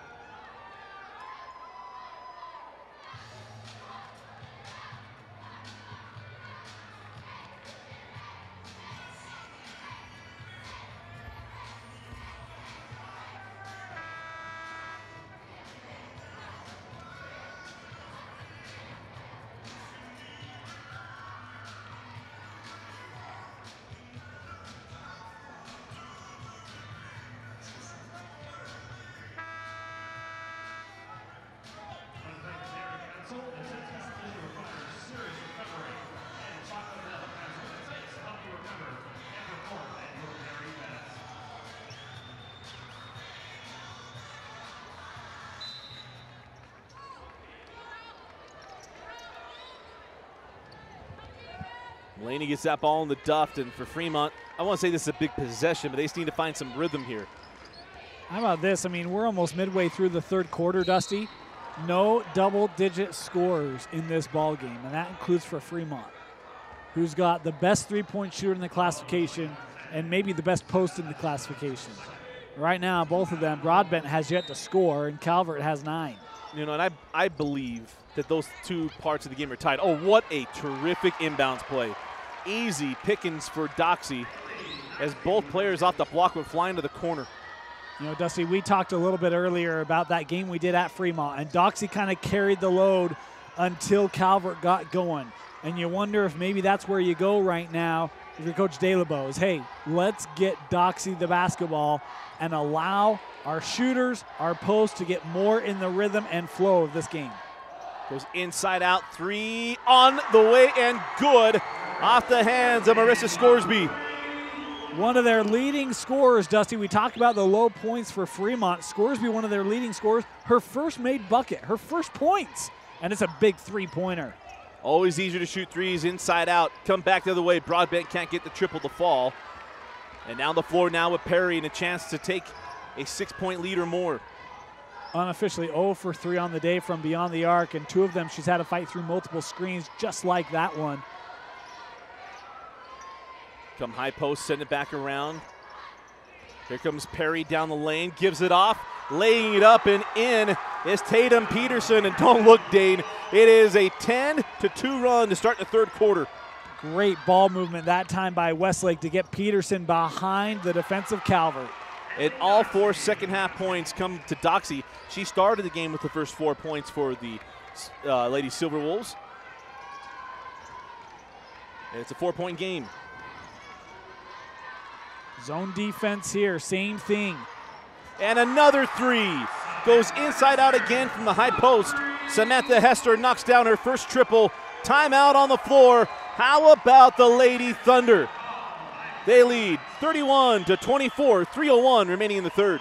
Mulaney gets that ball in the duft, and for Fremont, I want to say this is a big possession, but they just need to find some rhythm here. How about this? I mean, we're almost midway through the third quarter, Dusty. No double-digit scores in this ball game, and that includes for Fremont, who's got the best three-point shooter in the classification and maybe the best post in the classification. Right now, both of them, Broadbent has yet to score, and Calvert has 9. You know, and I believe that those two parts of the game are tied. Oh, what a terrific inbounds play. Easy pickings for Doxy as both players off the block went flying to the corner. You know, Dusty, we talked a little bit earlier about that game we did at Fremont, and Doxy kind of carried the load until Calvert got going. And you wonder if maybe that's where you go right now with your coach DeLabo is, hey, let's get Doxy the basketball and allow our shooters, our posts to get more in the rhythm and flow of this game. Goes inside out, 3 on the way and good off the hands of Marissa Scoresby. One of their leading scorers, Dusty. We talked about the low points for Fremont. Scoresby, one of their leading scorers. Her first made bucket, her first points, and it's a big three-pointer. Always easier to shoot threes inside out. Come back the other way. Broadbent can't get the triple to fall. And down the floor now with Perry and a chance to take a 6-point lead or more. Unofficially 0 for 3 on the day from beyond the arc, and 2 of them she's had to fight through multiple screens just like that one. Come high post, send it back around. Here comes Perry down the lane, gives it off, laying it up and in is Tatum Peterson. And don't look, Dane, it is a 10-2 run to start the third quarter. Great ball movement that time by Westlake to get Peterson behind the defensive Calvert. And all 4 second half points come to Doxy. She started the game with the first 4 points for the Lady Silver Wolves. And it's a 4-point game. Zone defense here, same thing. And another 3 goes inside out again from the high post. Samantha Hester knocks down her first triple. Timeout on the floor. How about the Lady Thunder? They lead 31-24, 3:01 remaining in the third.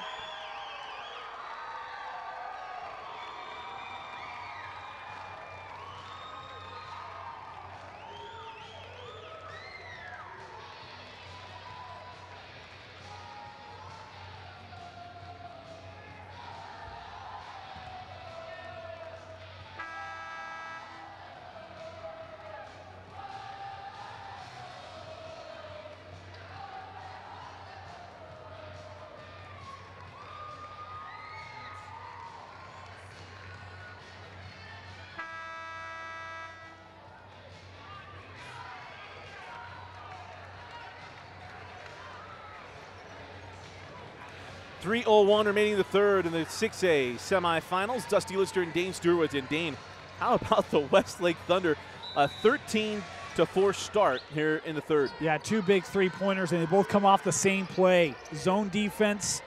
.301 remaining in the third in the 6A semifinals. Dusty Lister and Dane Stewart. And Dane, how about the Westlake Thunder? A 13-4 start here in the third. Yeah, 2 big three-pointers, and they both come off the same play. Zone defense,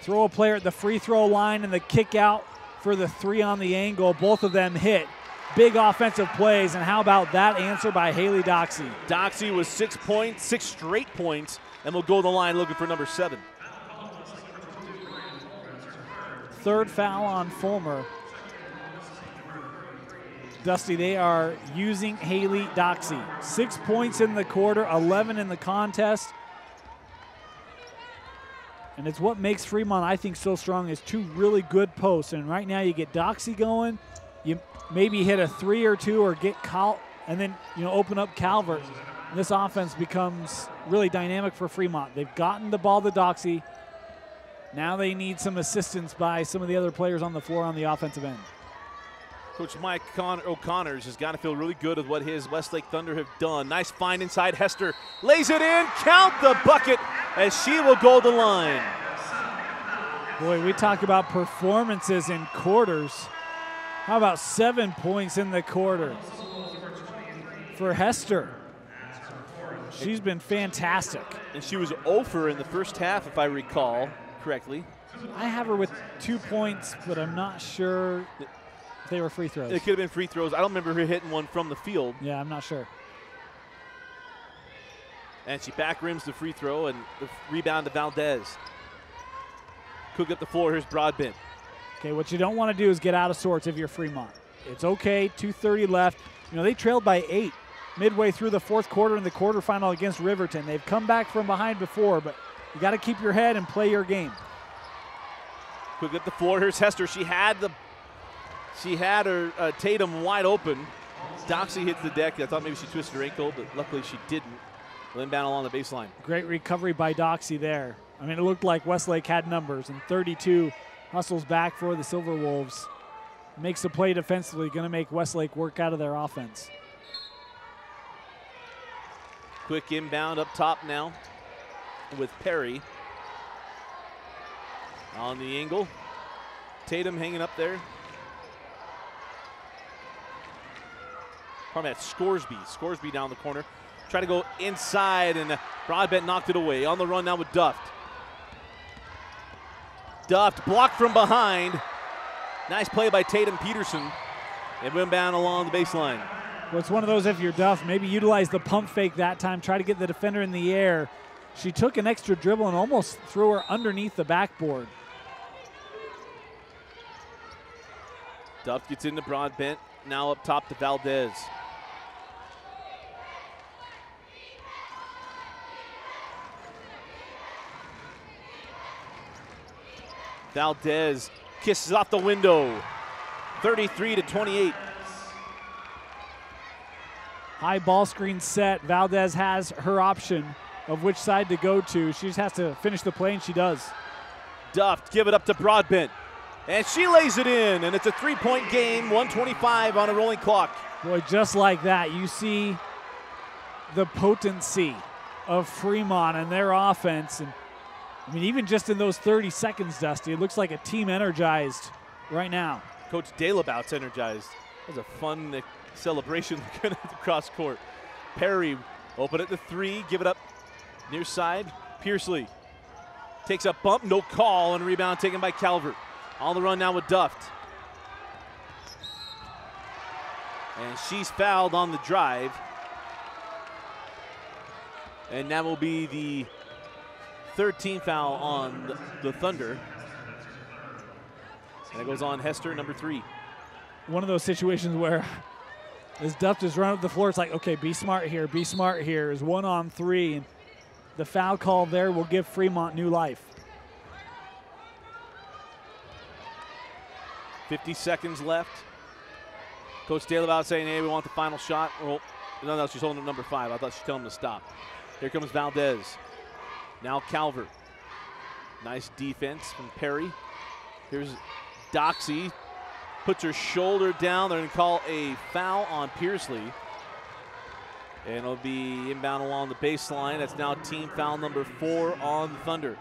throw a player at the free throw line, and the kick out for the 3 on the angle. Both of them hit. Big offensive plays, and how about that answer by Haley Doxy? Doxy was 6 points, 6 straight points, and will go to the line looking for number 7. Third foul on Fulmer. Dusty, they are using Haley Doxy. 6 points in the quarter, 11 in the contest. And it's what makes Fremont, I think, so strong is 2 really good posts. And right now you get Doxy going, you maybe hit a 3 or 2 or get and then open up Calvert. And this offense becomes really dynamic for Fremont. They've gotten the ball to Doxy. Now they need some assistance by some of the other players on the floor on the offensive end. Coach Mike O'Connors has got to feel really good with what his Westlake Thunder have done. Nice find inside. Hester lays it in. Count the bucket as she will go to the line. Boy, we talk about performances in quarters. How about 7 points in the quarter for Hester? She's been fantastic. And she was over in the first half, if I recall correctly. I have her with 2 points, but I'm not sure if they were free throws. It could have been free throws. I don't remember her hitting one from the field. Yeah, I'm not sure. And she back rims the free throw, and the rebound to Valdez. Cook up the floor. Here's Broadbent. Okay, what you don't want to do is get out of sorts if you're Fremont. It's okay, 2:30 left. They trailed by 8. midway through the fourth quarter in the quarterfinal against Riverton. They've come back from behind before, but you got to keep your head and play your game. Quick at the floor. Here's Hester. She had her Tatum wide open. Doxy hits the deck. I thought maybe she twisted her ankle, but luckily she didn't. Inbound along the baseline. Great recovery by Doxy there. I mean, it looked like Westlake had numbers, and 32 hustles back for the Silver Wolves. Makes the play defensively, going to make Westlake work out of their offense. Quick inbound up top now with Perry. On the angle. Tatum hanging up there. Probably at Scoresby. Scoresby down the corner. Try to go inside, and Broadbent knocked it away. On the run now with Duft. Duft blocked from behind. Nice play by Tatum Peterson. It went down along the baseline. Well, it's one of those, if you're Duff, maybe utilize the pump fake that time. Try to get the defender in the air. She took an extra dribble and almost threw her underneath the backboard. Duff gets into Broadbent. Now up top to Valdez. Valdez kisses off the window. 33-28. High ball screen set. Valdez has her option of which side to go to. She just has to finish the play, and she does. Duft give it up to Broadbent. And she lays it in, and it's a three-point game, 1:25 on a rolling clock. Boy, just like that, you see the potency of Fremont and their offense. And I mean, even just in those 30 seconds, Dusty, it looks like a team energized right now. Coach Dalabout's energized. That was a fun celebration across court. Perry open at the three, give it up near side. Pearsley takes a bump, no call, and rebound taken by Calvert. On the run now with Duft. And she's fouled on the drive. And that will be the 13th foul on the Thunder. And it goes on Hester, number 3. One of those situations where as Duft is running up the floor, it's like, okay, be smart here, be smart here. Is 1-on-3, and the foul call there will give Fremont new life. 50 seconds left. Coach Dalabout saying, hey, we want the final shot. Well, no, she's holding up number 5. I thought she's telling him to stop. Here comes Valdez. Now Calvert. Nice defense from Perry. Here's Doxy. Puts her shoulder down. They're going to call a foul on Pearsley. And it'll be inbound along the baseline. That's now team foul number 4 on the Thunder.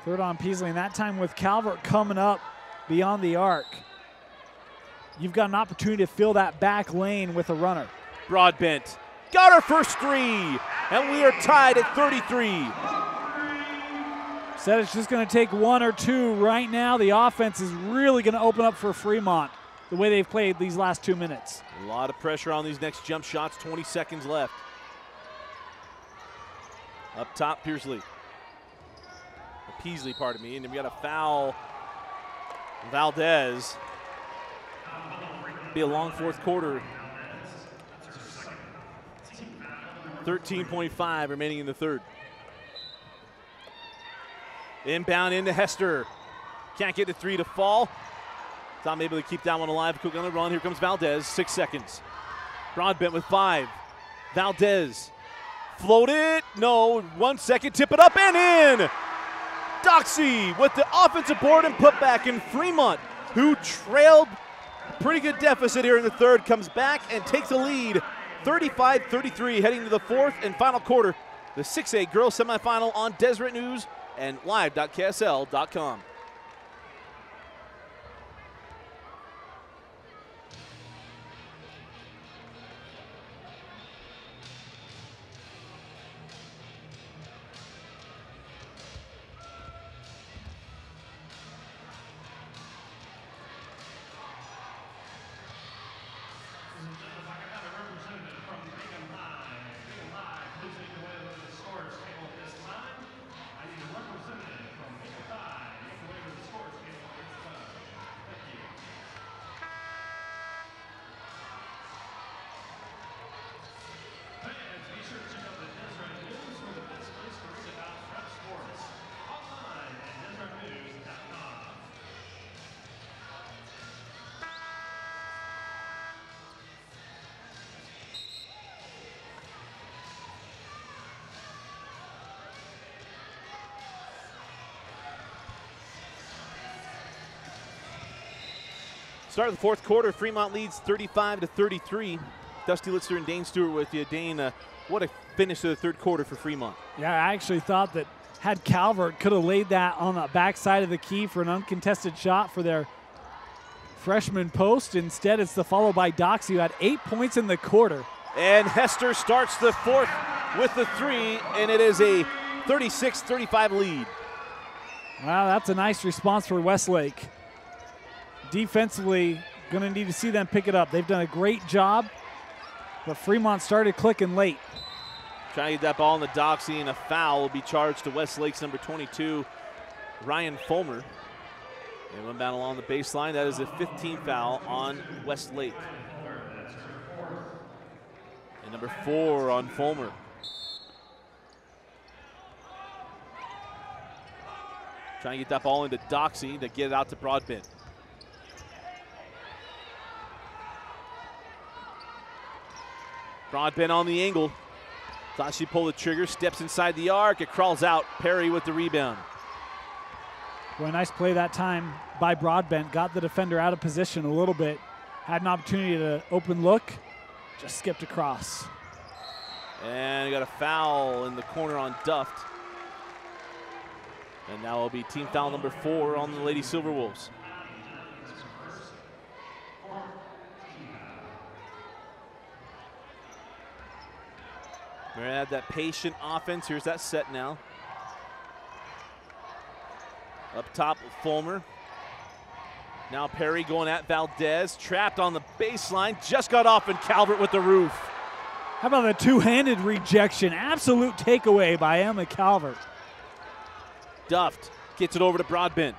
Third on Peasley, and that time with Calvert coming up beyond the arc. You've got an opportunity to fill that back lane with a runner. Broadbent got her first 3, and we are tied at 33. Said it's just going to take 1 or 2 right now. The offense is really going to open up for Fremont the way they've played these last 2 minutes. A lot of pressure on these next jump shots, 20 seconds left. Up top, Peasley, pardon me, and we got a foul. Valdez. Be a long fourth quarter. 13.5 remaining in the third. Inbound into Hester. Can't get the 3 to fall. Thought maybe they keep that one alive. Quick on the run. Here comes Valdez. 6 seconds. Broadbent with 5. Valdez. Float it. No. 1 second. Tip it up and in. Doxy with the offensive board and putback, in Fremont, who trailed a pretty good deficit here in the third, comes back and takes the lead 35-33 heading to the fourth and final quarter. The 6A girls semifinal on Deseret News and live.ksl.com. Start of the fourth quarter, Fremont leads 35-33. Dusty Litzer and Dane Stewart with you. Dane, what a finish to the third quarter for Fremont. Yeah, I actually thought that had Calvert could have laid that on the backside of the key for an uncontested shot for their freshman post. Instead, it's the follow by Doxey, who had 8 points in the quarter. And Hester starts the fourth with the three, and it is a 36-35 lead. Wow, that's a nice response for Westlake. Defensively, going to need to see them pick it up. They've done a great job, but Fremont started clicking late. Trying to get that ball in the Doxey, and a foul will be charged to Westlake's number 22, Ryan Fulmer. And one down along the baseline. That is a 15th foul on Westlake. And number 4 on Fulmer. Trying to get that ball into Doxey to get it out to Broadbent. Broadbent on the angle. Thought she pulled the trigger, steps inside the arc, it crawls out. Perry with the rebound. Well, a nice play that time by Broadbent. Got the defender out of position a little bit. Had an opportunity to open look, just skipped across. And got a foul in the corner on Duft. And now will be team foul number 4 on the Lady Silverwolves. We're gonna have that patient offense. Here's that set now. Up top, Fulmer. Now Perry going at Valdez. Trapped on the baseline. Just got off, and Calvert with the roof. How about the two-handed rejection? Absolute takeaway by Emma Calvert. Duft gets it over to Broadbent.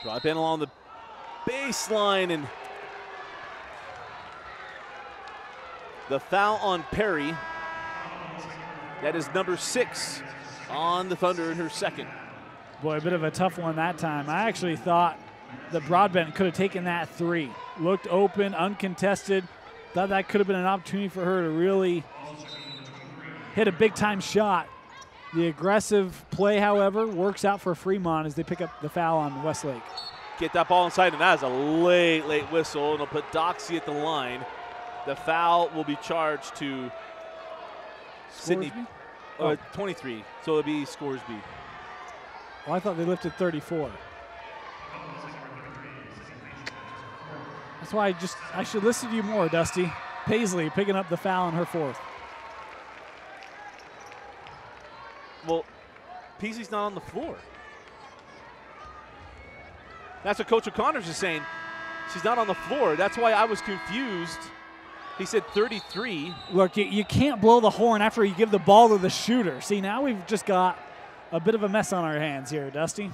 Broadbent along the baseline, and the foul on Perry. That is number 6 on the Thunder in her second. Boy, a bit of a tough one that time. I actually thought that Broadbent could have taken that 3. Looked open, uncontested. Thought that could have been an opportunity for her to really hit a big-time shot. The aggressive play, however, works out for Fremont as they pick up the foul on Westlake. Get that ball inside, and that is a late whistle, and it'll put Doxey at the line. The foul will be charged to Sydney, 23, so it'll be Scoresby. Oh, I thought they lifted 34. That's why I should listen to you more, Dusty. Paisley picking up the foul in her 4th. Well, Paisley's not on the floor. That's what Coach O'Connors is saying. She's not on the floor. That's why I was confused. He said 33. Look, you can't blow the horn after you give the ball to the shooter. See, now we've just got a bit of a mess on our hands here, Dusty.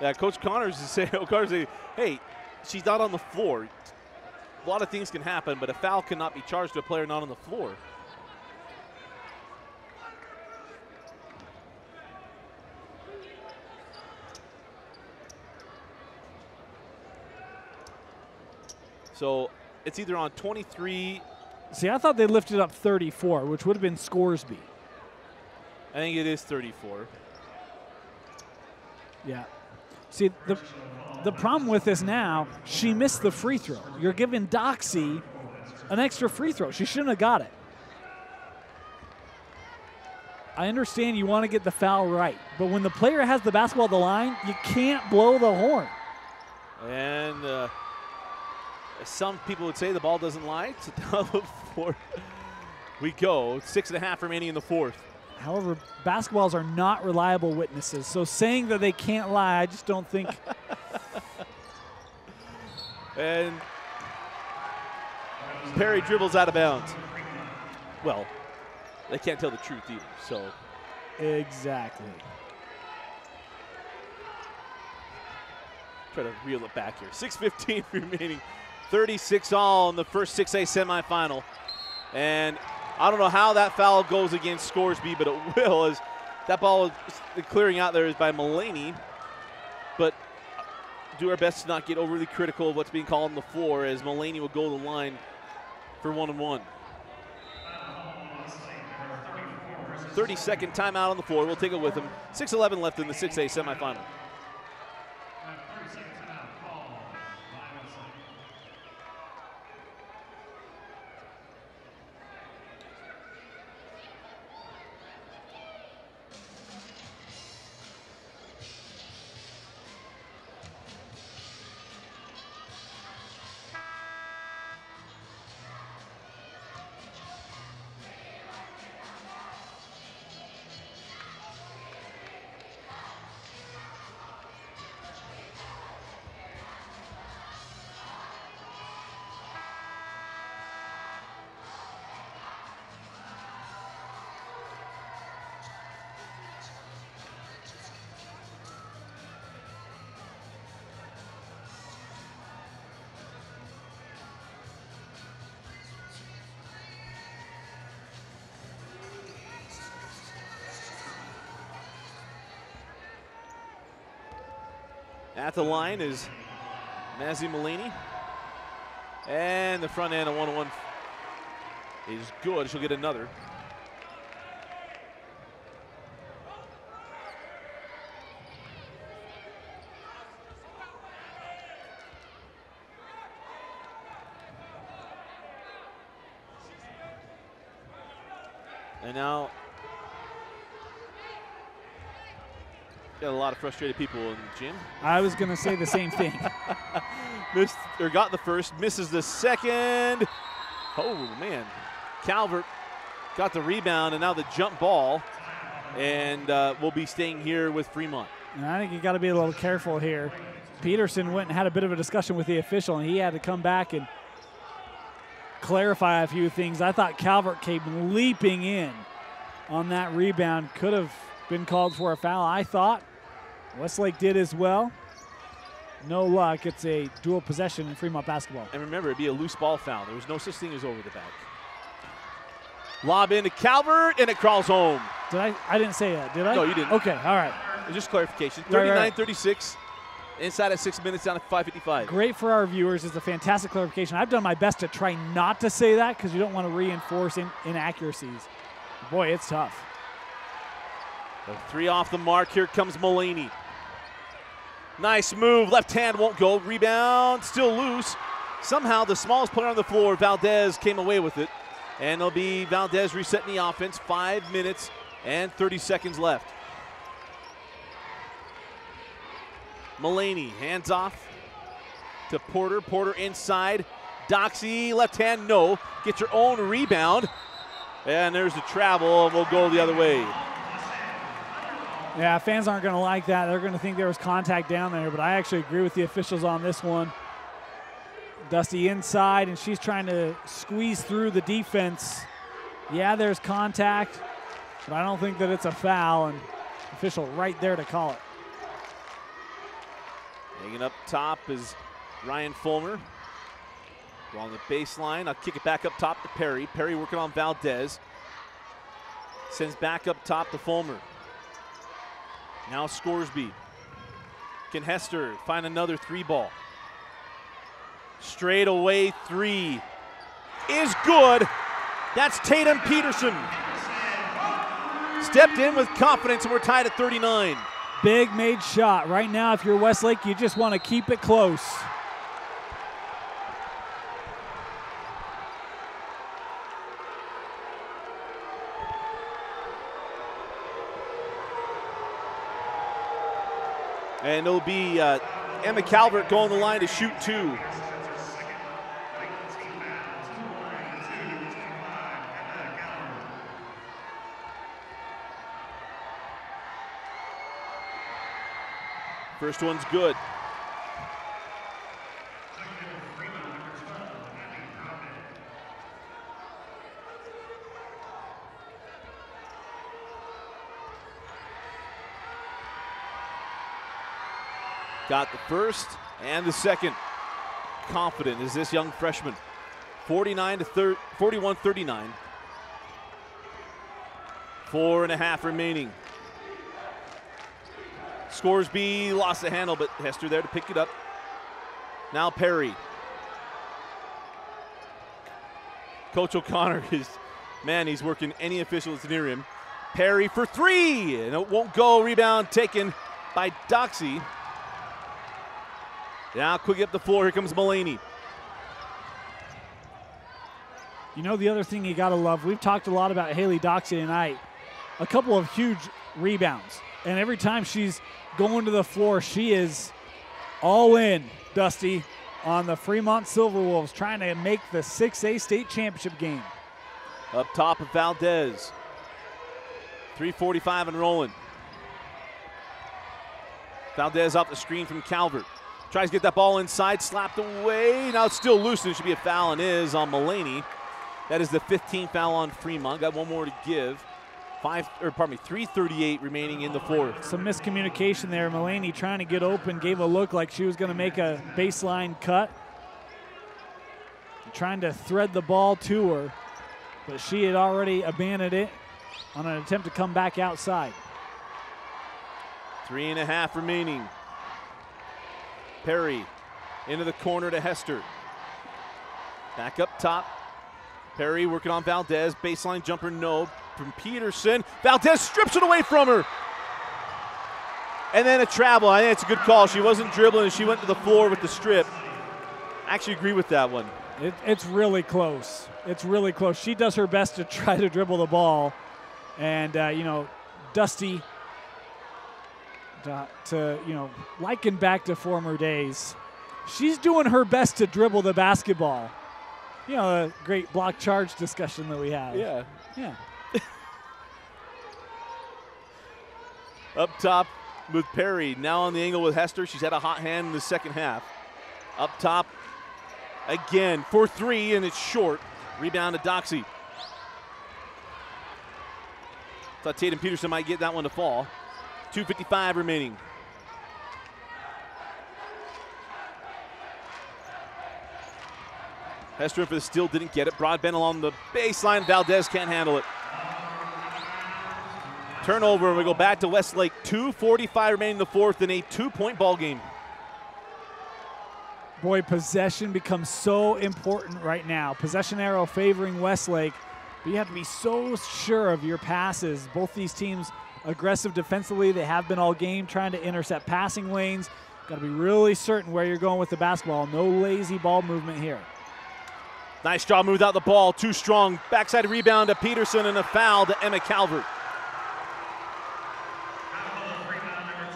Yeah, Coach O'Connors is saying, hey, she's not on the floor. A lot of things can happen, but a foul cannot be charged to a player not on the floor. So it's either on 23. See, I thought they lifted up 34, which would have been Scoresby. I think it is 34. Yeah. See, the problem with this now, she missed the free throw. You're giving Doxey an extra free throw. She shouldn't have got it. I understand you want to get the foul right, but when the player has the basketball at the line, you can't blow the horn. And some people would say the ball doesn't lie. So down the floor we go. 6.5 remaining in the 4th. However, basketballs are not reliable witnesses, so saying that they can't lie, I just don't think. And Perry dribbles out of bounds. Well, they can't tell the truth either, so. Exactly. Try to reel it back here. 6:15 remaining. 36 all in the first 6A semifinal. And I don't know how that foul goes against Scoresby, but it will, as that ball is clearing out there is by Mulaney. But do our best to not get overly critical of what's being called on the floor, as Mulaney will go to the line for 1-and-1. 30-second timeout on the floor. We'll take it with him. 6:11 left in the 6A semifinal. At the line is Mazzy Mulaney. And the front end of 1-1 is good. She'll get another. And now, got a lot of frustrated people in the gym. I was going to say the same thing. Missed, or got the first, misses the second. Oh, man. Calvert got the rebound, and now the jump ball. And we'll be staying here with Fremont. And I think you got to be a little careful here. Peterson went and had a bit of a discussion with the official, and he had to come back and clarify a few things. I thought Calvert came leaping in on that rebound. Could have been called for a foul, I thought. Westlake did as well. No luck. It's a dual possession in Fremont basketball. And remember, it'd be a loose ball foul. There was no such thing as over the back. Lob into Calvert, and it crawls home. Did I didn't say that, did I? No, you didn't. Okay, all right. Just clarification. Right. 39-36. Inside at 6 minutes, down to 5:55. Great for our viewers. Is a fantastic clarification. I've done my best to try not to say that because you don't want to reinforce inaccuracies. Boy, it's tough. The three off the mark. Here comes Mulaney. Nice move. Left hand won't go. Rebound still loose. Somehow the smallest player on the floor, Valdez, came away with it. And it'll be Valdez resetting the offense. 5 minutes and 30 seconds left. Mulaney, hands off to Porter. Porter inside. Doxy, left hand, no. Gets her own rebound. And there's the travel, and we'll go the other way. Yeah, fans aren't going to like that. They're going to think there was contact down there, but I actually agree with the officials on this one. Dusty inside, and she's trying to squeeze through the defense. Yeah, there's contact, but I don't think that it's a foul, and official right there to call it. Hanging up top is Ryan Fulmer. Along the baseline, I'll kick it back up top to Perry. Perry working on Valdez. Sends back up top to Fulmer. Now Scoresby. Can Hester find another three ball? Straight away three is good. That's Tatum Peterson. Stepped in with confidence, and we're tied at 39. Big made shot. Right now, if you're Westlake, you just want to keep it close. And it'll be Emma Calvert going the line to shoot two. First one's good. Got the first and the second. Confident is this young freshman. 41-39. 4.5 remaining. Scoresby lost the handle, but Hester there to pick it up. Now Perry. Coach O'Connor is, man, he's working any official that's near him. Perry for three, and it won't go. Rebound taken by Doxy. Now quickly up the floor, here comes Mulaney. You know the other thing you gotta love, we've talked a lot about Haley Doxy tonight. A couple of huge rebounds. And every time she's going to the floor, she is all in, Dusty, on the Fremont Silverwolves, trying to make the 6A state championship game. Up top of Valdez. 3:45 and rolling. Valdez off the screen from Calvert. Tries to get that ball inside, slapped away. Now it's still loose, and it should be a foul, and is on Mulaney. That is the 15th foul on Fremont. Got one more to give. 3:38 remaining in the fourth. Some miscommunication there. Mulaney trying to get open, gave a look like she was going to make a baseline cut. Trying to thread the ball to her, but she had already abandoned it on an attempt to come back outside. 3.5 remaining. Perry into the corner to Hester. Back up top. Perry working on Valdez. Baseline jumper, no. From Peterson. Valdez strips it away from her. And then a travel. I think it's a good call. She wasn't dribbling, and she went to the floor with the strip. I actually agree with that one. It's really close. It's really close. She does her best to try to dribble the ball. And, Dusty, to liken back to former days, she's doing her best to dribble the basketball. A great block charge discussion that we have. Yeah. Yeah. Up top with Perry, now on the angle with Hester. She's had a hot hand in the second half. Up top again for three, and it's short. Rebound to Doxy. Thought Tatum Peterson might get that one to fall. 2:55 remaining. Hester for the steal, didn't get it. Broadbent along the baseline. Valdez can't handle it. Turnover, and we go back to Westlake. 2:45 remaining in the fourth in a 2-point ball game. Boy, possession becomes so important right now. Possession arrow favoring Westlake, but you have to be so sure of your passes. Both these teams aggressive defensively. They have been all game trying to intercept passing lanes. Got to be really certain where you're going with the basketball. No lazy ball movement here. Nice job, moved out the ball, too strong. Backside rebound to Peterson and a foul to Emma Calvert.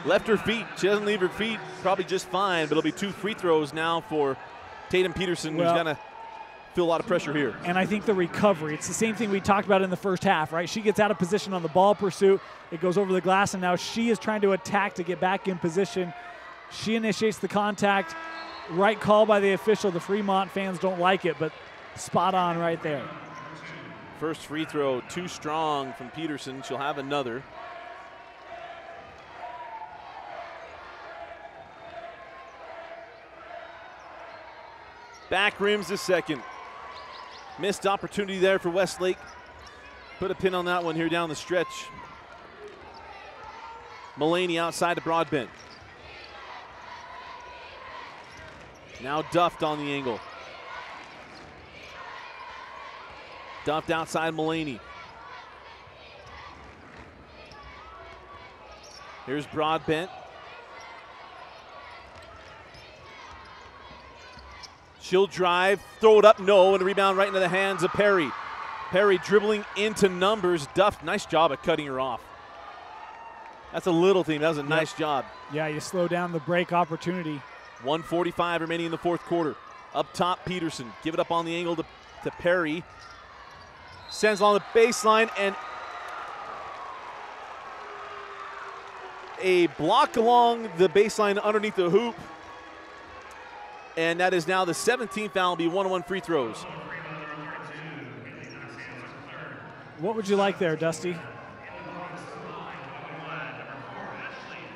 Left her feet, she doesn't leave her feet, probably just fine, but it'll be 2 free throws now for Tatum Peterson, who's gonna feel a lot of pressure here. And I think the recovery, it's the same thing we talked about in the first half, right? She gets out of position on the ball pursuit, it goes over the glass, and now she is trying to attack to get back in position. She initiates the contact. Right call by the official. The Fremont fans don't like it, but spot on right there. First free throw, too strong from Peterson. She'll have another. Back rims the second. Missed opportunity there for Westlake. Put a pin on that one here down the stretch. Mullaney outside to Broadbent. Now Duffed on the angle. Duffed outside Mullaney. Here's Broadbent. She'll drive, throw it up, no, and a rebound right into the hands of Perry. Perry dribbling into numbers. Duffed, nice job at cutting her off. That's a little thing. That was a nice job. Yeah, you slow down the break opportunity. 1:45 remaining in the fourth quarter. Up top, Peterson. Give it up on the angle to Perry. Sends along the baseline, and a block along the baseline underneath the hoop. And that is now the 17th foul. Will be 1-on-1 free throws. What would you like there, Dusty?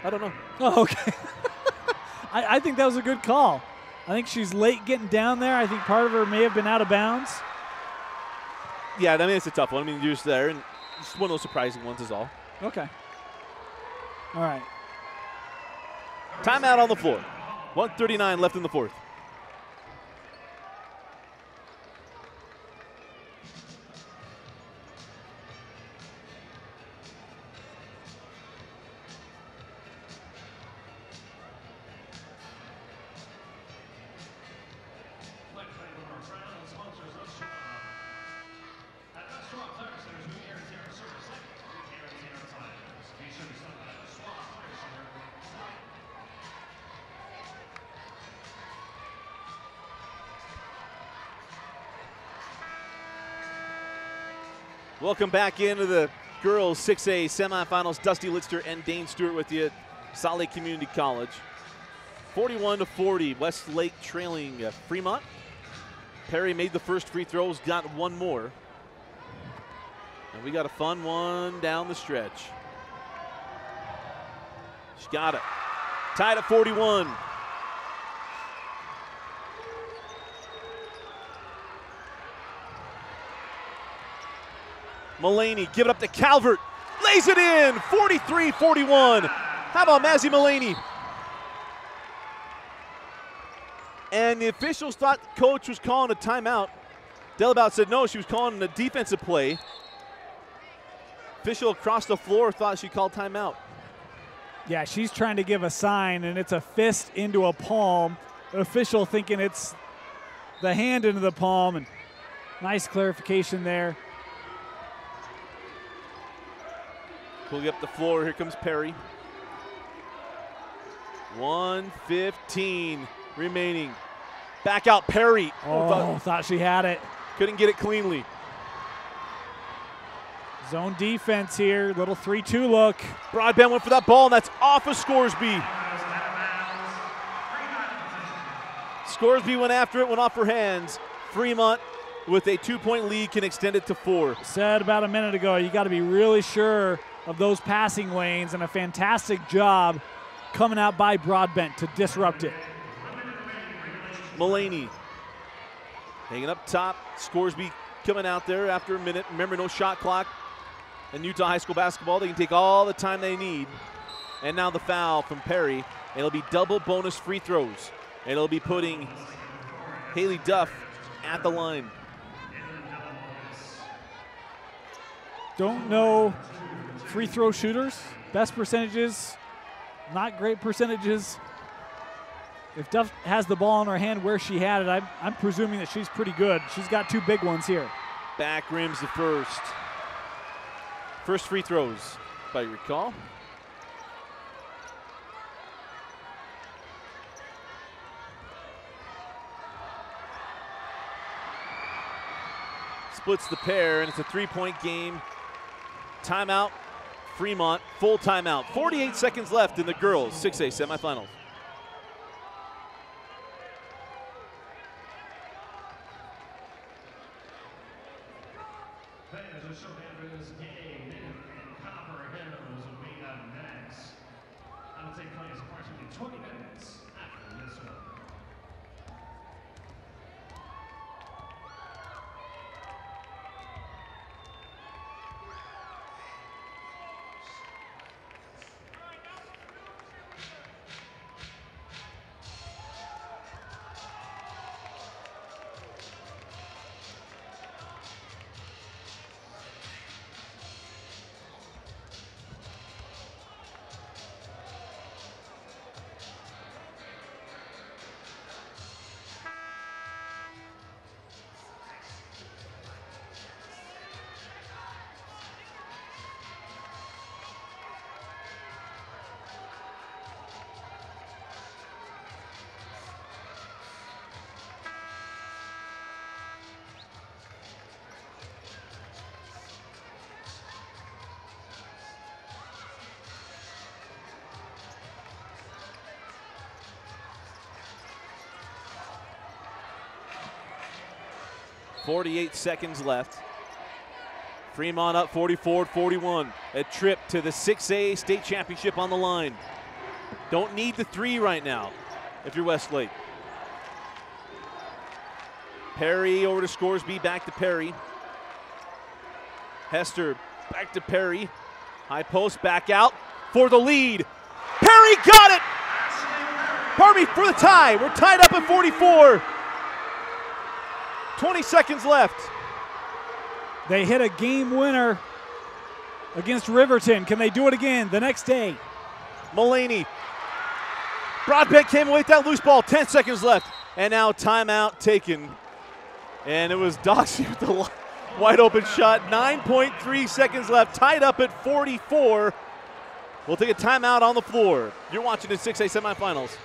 I don't know. Oh, okay. I think that was a good call. I think she's late getting down there. I think part of her may have been out of bounds. Yeah, I mean, it's a tough one. I mean, you're just there, and just one of those surprising ones is all. Okay. All right. Timeout on the floor. 1:39 left in the fourth. Welcome back into the girls 6A semifinals. Dusty Litster and Dane Stewart with you at Salt Lake Community College. 41-40, Westlake trailing Fremont. Perry made the first free throws, got one more. And we got a fun one down the stretch. She got it. Tied at 41. Mullaney, give it up to Calvert. Lays it in, 43-41. How about Mazzy Mullaney? And the officials thought the coach was calling a timeout. Delabout said no, she was calling a defensive play. Official across the floor thought she called timeout. Yeah, she's trying to give a sign, and it's a fist into a palm. The official thinking it's the hand into the palm, and nice clarification there. Pulling up the floor, here comes Perry. 1:15 remaining. Back out Perry. Thought she had it. Couldn't get it cleanly. Zone defense here, little 3-2 look. Broadbent went for that ball, and that's off of Scoresby. Scoresby went after it, went off her hands. Fremont, with a 2-point lead, can extend it to 4. Said about a minute ago, you got to be really sure of those passing lanes, and a fantastic job coming out by Broadbent to disrupt it. Mulaney hanging up top. Scoresby coming out there after a minute. Remember, no shot clock in Utah high school basketball. They can take all the time they need. And now the foul from Perry. It'll be double bonus free throws. It'll be putting Haley Duff at the line. Don't know free throw shooters. Best percentages, not great percentages. If Duff has the ball in her hand where she had it, I'm presuming that she's pretty good. She's got 2 big ones here. Back rims the first. First free throws, if I recall. Splits the pair, and it's a 3-point game. Timeout, Fremont, full timeout. 48 seconds left in the girls' 6A semifinals. Take place approximately 20 minutes after this one. .48 seconds left. Fremont up 44-41. A trip to the 6A state championship on the line. Don't need the 3 right now if you're Westlake. Perry over to Scoresby, back to Perry. Hester back to Perry. High post, back out for the lead. Perry got it! Pardon me, for the tie. We're tied up at 44. 20 seconds left. They hit a game winner against Riverton. Can they do it again the next day? Mulaney. Broadbent came away with that loose ball. 10 seconds left. And now timeout taken. And it was Doxy with the wide open shot. 9.3 seconds left. Tied up at 44. We'll take a timeout on the floor. You're watching the 6A semifinals.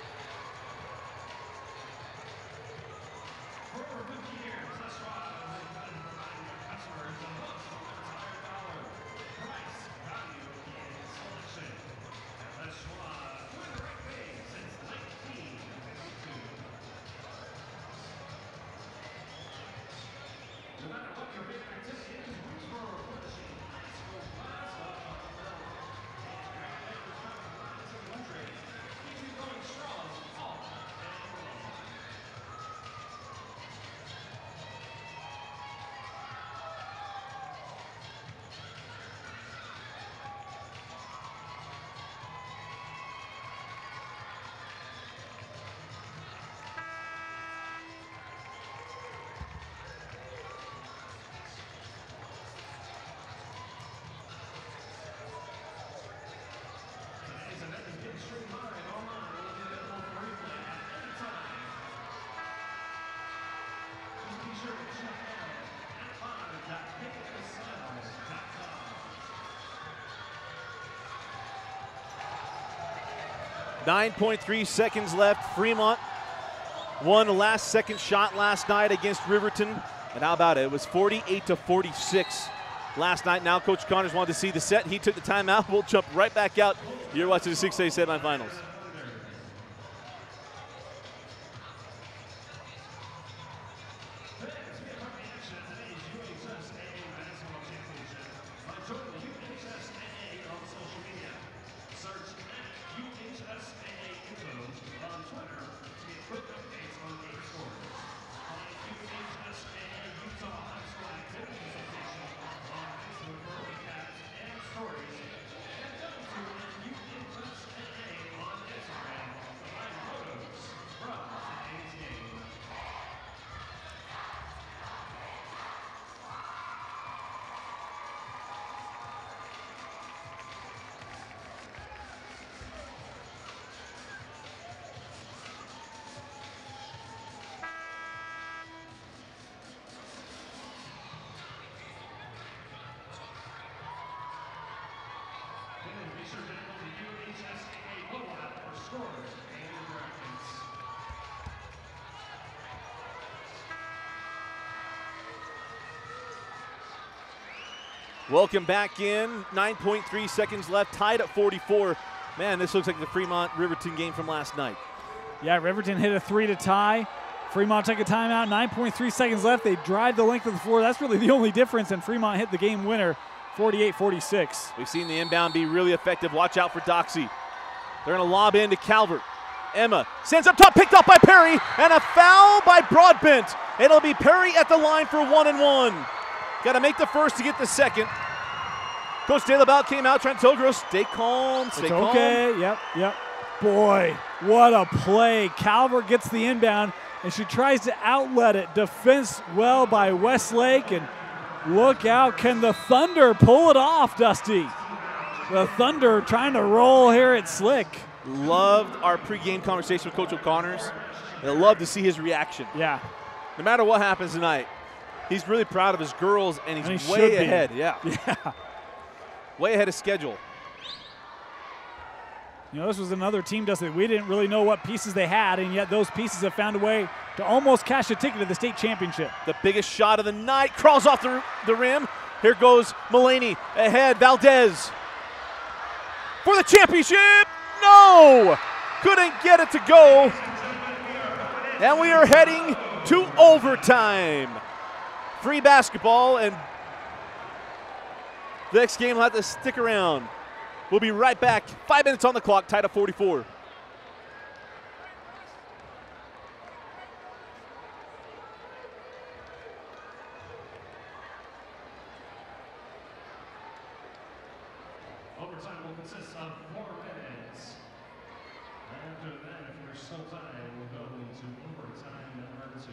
9.3 seconds left. Fremont won a last-second shot last night against Riverton. And how about it? It was 48-46 last night. Now Coach Connors wanted to see the set. He took the timeout. We'll jump right back out. You're watching the 6A semifinals. Welcome back in. 9.3 seconds left, tied at 44. Man, this looks like the Fremont-Riverton game from last night. Yeah, Riverton hit a 3 to tie. Fremont took a timeout. 9.3 seconds left. They drive the length of the floor. That's really the only difference, and Fremont hit the game winner, 48-46. We've seen the inbound be really effective. Watch out for Doxy. They're going to lob into Calvert. Emma sends up top, picked up by Perry, and a foul by Broadbent. It'll be Perry at the line for 1-and-1. Got to make the first to get the second. Coach De La Belle came out trying to tell girls, stay calm, stay calm. Okay, yep. Boy, what a play. Calvert gets the inbound, and she tries to outlet it. Defense well by Westlake, and look out. Can the Thunder pull it off, Dusty? The Thunder trying to roll here at Slick. Loved our pregame conversation with Coach O'Connors. I love to see his reaction. Yeah. No matter what happens tonight, he's really proud of his girls, and he's way ahead. Yeah. Way ahead of schedule. You know, this was another team, Dusty. We didn't really know what pieces they had, and yet those pieces have found a way to almost cash a ticket to the state championship. The biggest shot of the night, crawls off the rim. Here goes Mulaney ahead. Valdez for the championship. No! Couldn't get it to go. And we are heading to overtime. Free basketball, and the next game will have to stick around. We'll be right back. 5 minutes on the clock, tied at 44. Overtime will consist of 4 minutes. After that, if there's still time, we'll go into overtime number 2.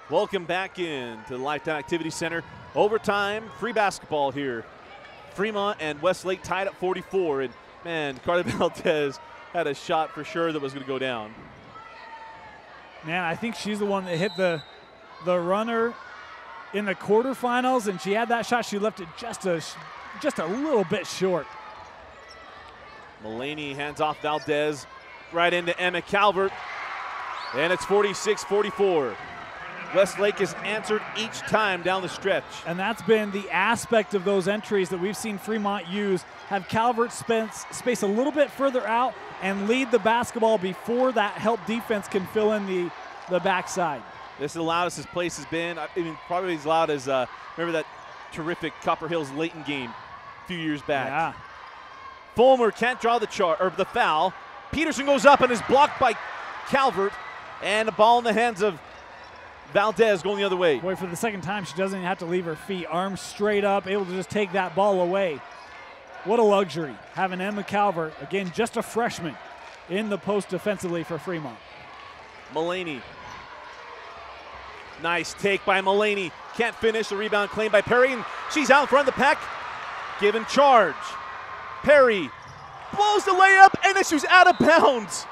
Welcome back in to the Lifetime Activity Center. Overtime, free basketball here. Fremont and Westlake tied at 44. And man, Carly Valdez had a shot for sure that was going to go down. Man, I think she's the one that hit the runner in the quarterfinals, and she had that shot. She left it just a little bit short. Mulaney hands off Valdez right into Emma Calvert. And it's 46-44. Westlake has answered each time down the stretch. And that's been the aspect of those entries that we've seen Fremont use. Have Calvert space a little bit further out and lead the basketball before that help defense can fill in the backside. This is the loudest his place has been. I mean, probably as loud as, remember that terrific Copper Hills Layton game a few years back. Yeah. Fulmer can't draw the foul. Peterson goes up and is blocked by Calvert, and the ball in the hands of Valdez going the other way. Boy, for the second time, she doesn't even have to leave her feet. Arms straight up, able to just take that ball away. What a luxury, having Emma Calvert, again, just a freshman, in the post defensively for Fremont. Mulaney. Nice take by Mulaney. Can't finish. The rebound claimed by Perry, and she's out in front of the pack. Given charge. Perry blows the layup, and then she's out of bounds.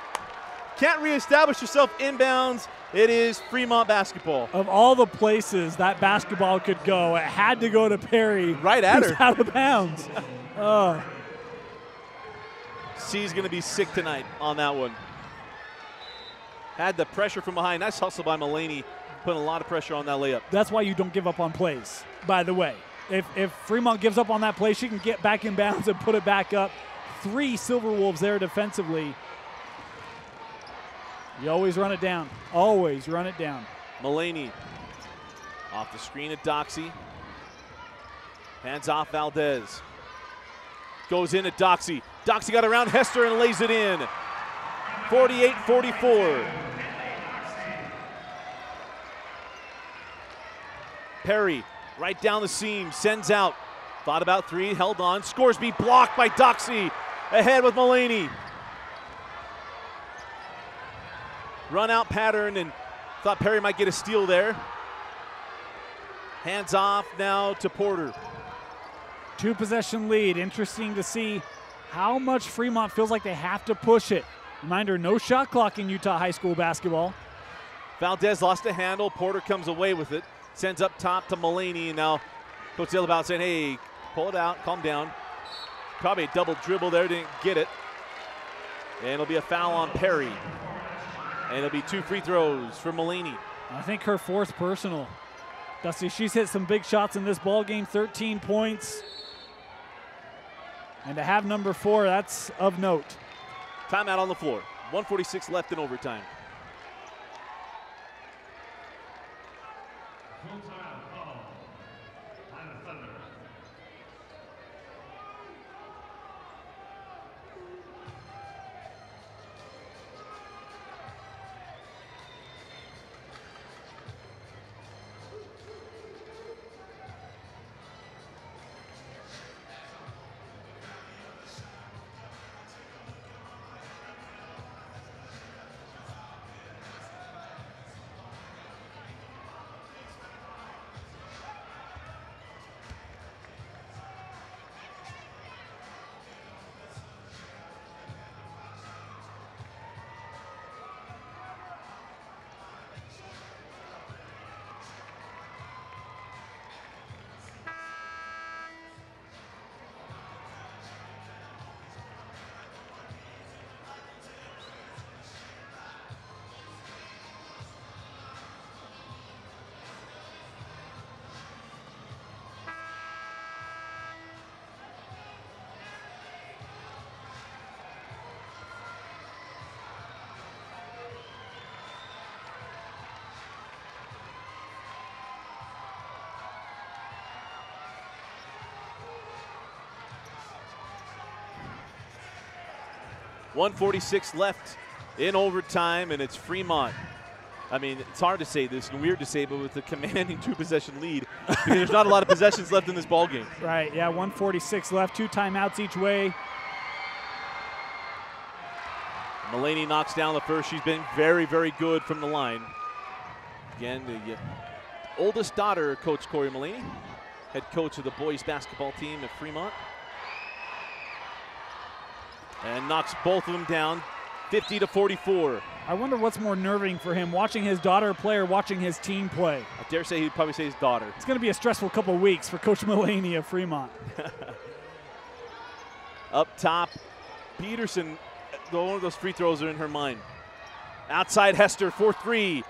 Can't reestablish herself inbounds. It is Fremont basketball. Of all the places that basketball could go, it had to go to Perry. Right at who's her. Out of bounds. She's going to be sick tonight on that one. Had the pressure from behind. Nice hustle by Mulaney, putting a lot of pressure on that layup. That's why you don't give up on plays, by the way. If Fremont gives up on that play, she can get back in bounds and put it back up. 3 Silver Wolves there defensively. You always run it down. Always run it down. Mulaney off the screen at Doxy. Hands off Valdez. Goes in at Doxy. Doxy got around Hester and lays it in. 48-44. Perry right down the seam, sends out. Thought about 3, held on. Scoresby blocked by Doxy. Ahead with Mulaney. Run out pattern, and thought Perry might get a steal there. Hands off now to Porter. 2-possession lead. Interesting to see how much Fremont feels like they have to push it. Reminder, no shot clock in Utah high school basketball. Valdez lost a handle. Porter comes away with it. Sends up top to Mulaney, and now Coach Dillabout saying, hey, pull it out, calm down. Probably a double dribble there, didn't get it. And it'll be a foul on Perry. And it'll be 2 free throws for Mulaney. I think her 4th personal. Dusty, she's hit some big shots in this ball game, 13 points. And to have number 4, that's of note. Timeout on the floor. 1:46 left in overtime. Full time call. Line of Thunder. .146 left in overtime, and it's Fremont. I mean, it's hard to say this and weird to say, but with the commanding 2-possession lead, because there's not a lot of possessions left in this ball game. Right, yeah, 1:46 left, 2 timeouts each way. Mulaney knocks down the first. She's been very, very good from the line. Again, the oldest daughter of Coach Corey Mulaney, head coach of the boys basketball team at Fremont. And knocks both of them down, 50-44. I wonder what's more nerving for him, watching his daughter play or watching his team play. I dare say he'd probably say his daughter. It's going to be a stressful couple of weeks for Coach Mulaney of Fremont. Up top, Peterson, one of those free throws are in her mind. Outside Hester, 4-3.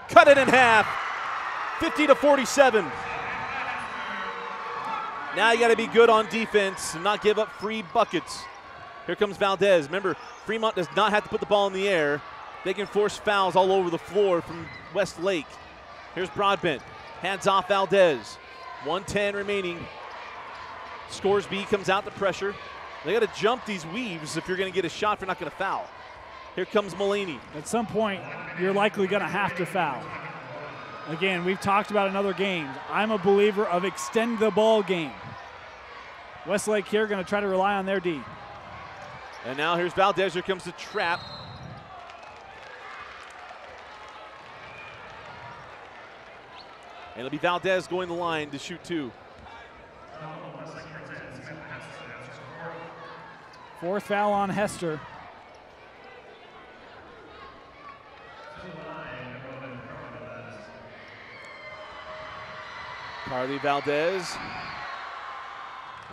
Cut it in half, 50-47. Now you got to be good on defense and not give up free buckets. Here comes Valdez. Remember, Fremont does not have to put the ball in the air. they can force fouls all over the floor from Westlake. Here's Broadbent. Hands off Valdez. 1:10 remaining. Scoresby comes out to pressure. They got to jump these weaves if you're going to get a shot if you're not going to foul. Here comes Mulaney. At some point, you're likely going to have to foul. Again, we've talked about in other games. I'm a believer of extend the ball game. Westlake here going to try to rely on their D. And now here's Valdez. Here comes the trap. And it'll be Valdez going the line to shoot 2. Fourth foul on Hester. Carly Valdez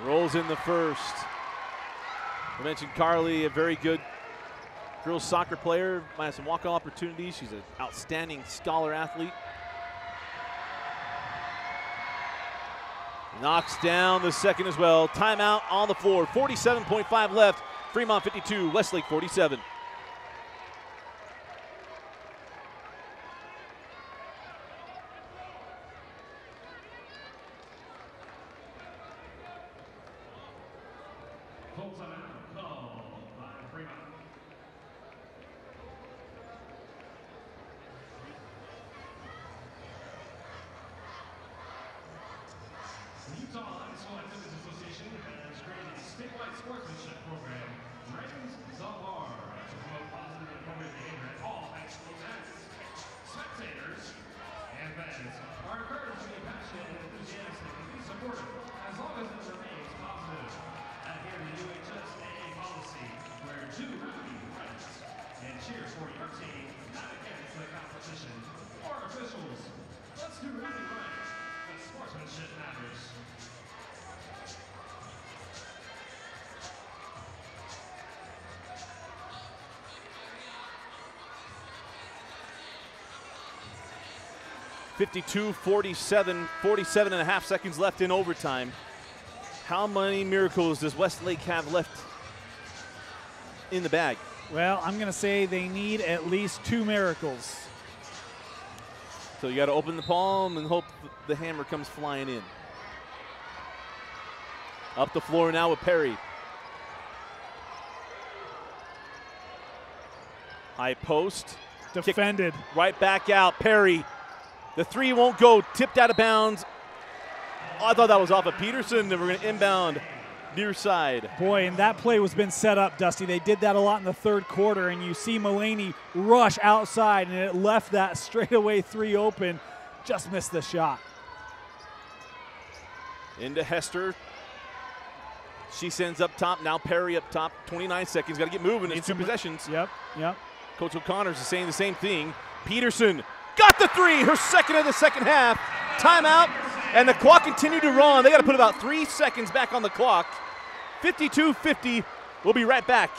rolls in the first. I mentioned Carly, a very good girls soccer player, might have some walk-on opportunities. She's an outstanding scholar athlete. Knocks down the second as well. Timeout on the floor. 47.5 left. Fremont 52, Westlake 47. Full timeout called by Fremont. Utah High School Activities Association has created a statewide sportsmanship program, Raisins the Bar, to promote positive and appropriate behavior at all high school events. Spectators and fans are encouraged to be passionate and enthusiastic and be supportive as long as it remains positive. Adhere to UHSAA policy, where two will be friends, and cheers for your team, not against the competition or officials. Let's do really right. The sportsmanship matters. .47 and a half seconds left in overtime. How many miracles does Westlake have left in the bag? Well, I'm going to say they need at least 2 miracles. So you got to open the palm and hope the hammer comes flying in. Up the floor now with Perry. High post. Defended. Kick right back out. Perry. The 3 won't go. Tipped out of bounds. Oh, I thought that was off of Peterson. Then we're going to inbound near side. Boy, and that play was been set up, Dusty. They did that a lot in the third quarter, and you see Mulaney rush outside, and it left that straightaway 3 open. Just missed the shot. Into Hester. She sends up top. Now Perry up top. 29 seconds. Got to get moving. It's 2 possessions. Yep. Coach O'Connors is saying the same thing. Peterson got the 3. Her second of the second half. Timeout. And the clock continued to run. They got to put about 3 seconds back on the clock. 52-50. We'll be right back.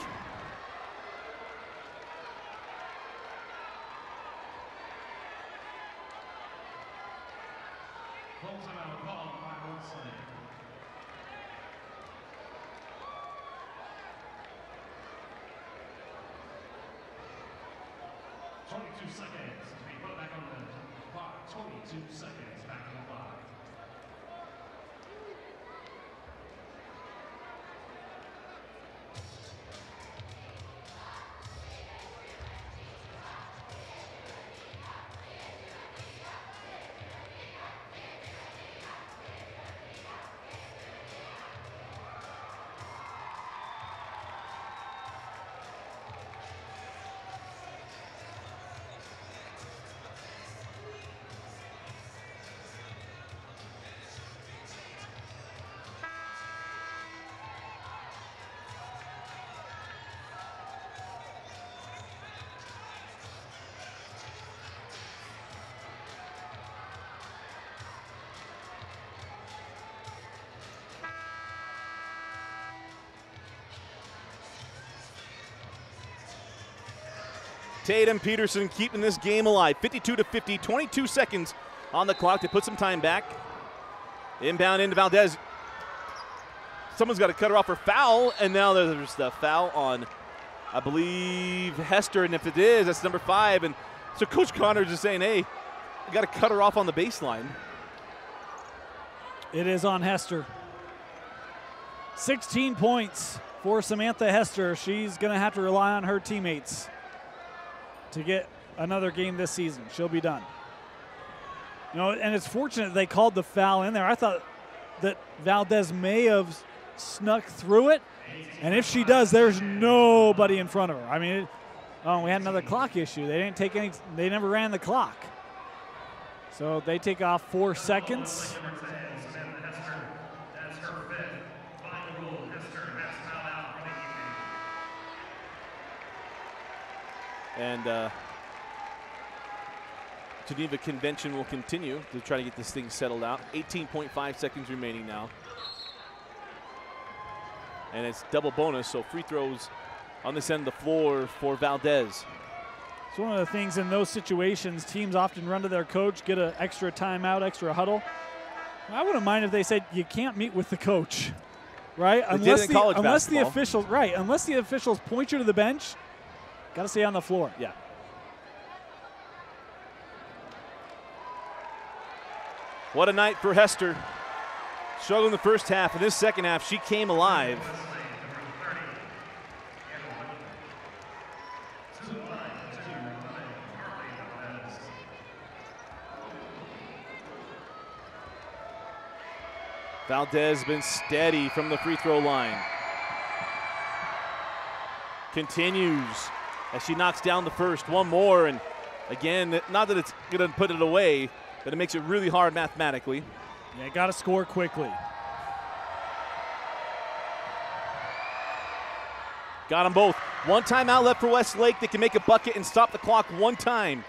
Full timeout called by Westlake. 22 seconds to be put back on the clock. 22 seconds back on the clock. Tatum Peterson keeping this game alive. 52-50, 22 seconds on the clock to put some time back. Inbound into Valdez. Someone's got to cut her off for foul, and now there's the foul on I believe Hester, and if it is, that's number 5. And so Coach Connors is saying, hey, you got to cut her off on the baseline. It is on Hester. 16 points for Samantha Hester. She's going to have to rely on her teammates to get another game this season. She'll be done. You know, and it's fortunate they called the foul in there. I thought that Valdez may have snuck through it, and if she does, there's nobody in front of her. I mean, we had another clock issue. They didn't take any. They never ran the clock, so they take off 4 seconds. And Geneva Convention will continue to try to get this thing settled out. 18.5 seconds remaining now. And it's double bonus, so free throws on this end of the floor for Valdez. It's one of the things in those situations, teams often run to their coach, get an extra timeout, extra huddle. I wouldn't mind if they said you can't meet with the coach, right? Unless the officials point you to the bench, got to stay on the floor. Yeah. What a night for Hester. Struggled in the first half. In this second half, she came alive. Valdez has been steady from the free throw line. Continues as she knocks down the first. One more, and again, not that it's going to put it away, but it makes it really hard mathematically. Yeah, got to score quickly. Got them both. One timeout left for Westlake. They can make a bucket and stop the clock one time.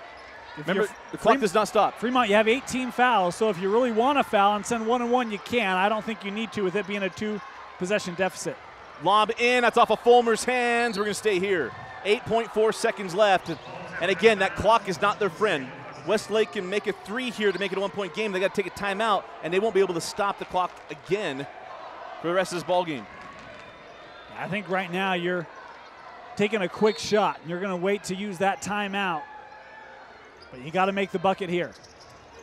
Remember, the clock does not stop. Fremont, you have 18 fouls, so if you really want to foul and send 1-on-1, you can. I don't think you need to with it being a 2-possession deficit. Lob in. That's off of Fulmer's hands. We're going to stay here. 8.4 seconds left. And again, that clock is not their friend. Westlake can make a 3 here to make it a 1-point game. They got to take a timeout, and they won't be able to stop the clock again for the rest of this ball game. I think right now you're taking a quick shot. You're going to wait to use that timeout, but you got to make the bucket here.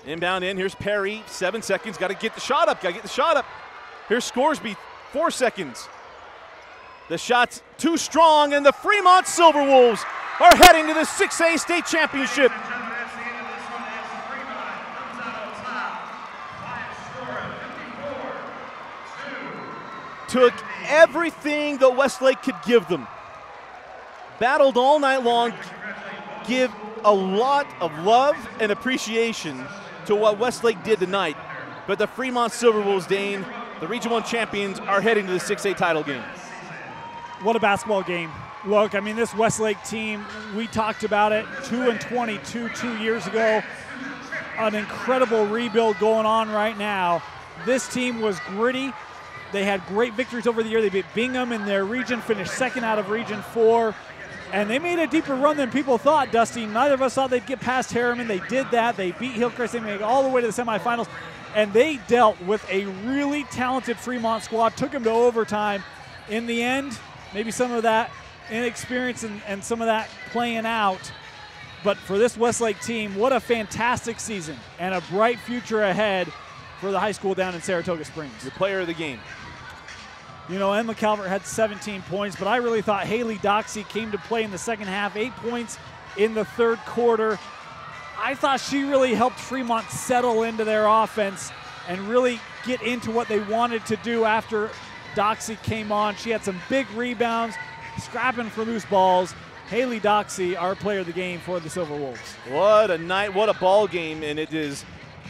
Inbound in. Here's Perry. 7 seconds. Got to get the shot up. Got to get the shot up. Here's Scoresby. 4 seconds. The shot's too strong, and the Fremont Silverwolves are heading to the 6A state championship. Took everything that Westlake could give them. Battled all night long. Give a lot of love and appreciation to what Westlake did tonight. But the Fremont Silverwolves, Dane, the Region 1 champions, are heading to the 6A title game. What a basketball game. Look, I mean, this Westlake team, we talked about it, 2-22 2 years ago. An incredible rebuild going on right now. This team was gritty. They had great victories over the year. They beat Bingham in their region, finished second out of Region 4. And they made a deeper run than people thought, Dusty. Neither of us thought they'd get past Harriman. They did that. They beat Hillcrest. They made it all the way to the semifinals. And they dealt with a really talented Fremont squad, took them to overtime. In the end, maybe some of that inexperience and some of that playing out. But for this Westlake team, what a fantastic season and a bright future ahead for the high school down in Saratoga Springs. The player of the game. You know, Emma Calvert had 17 points, but I really thought Haley Doxey came to play in the second half, 8 points in the third quarter. I thought she really helped Fremont settle into their offense and really get into what they wanted to do after Doxey came on. She had some big rebounds, scrapping for loose balls. Haley Doxey, our player of the game for the Silver Wolves. What a night, what a ball game, and it is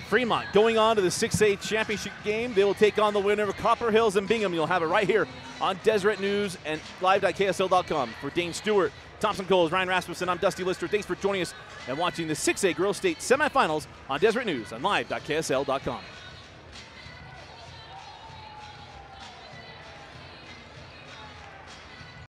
Fremont going on to the 6A championship game. They will take on the winner of Copper Hills and Bingham. You'll have it right here on Deseret News and live.ksl.com. For Dane Stewart, Thompson Coles, Ryan Rasmussen, I'm Dusty Lister. Thanks for joining us and watching the 6A Girls State semifinals on Deseret News and live.ksl.com.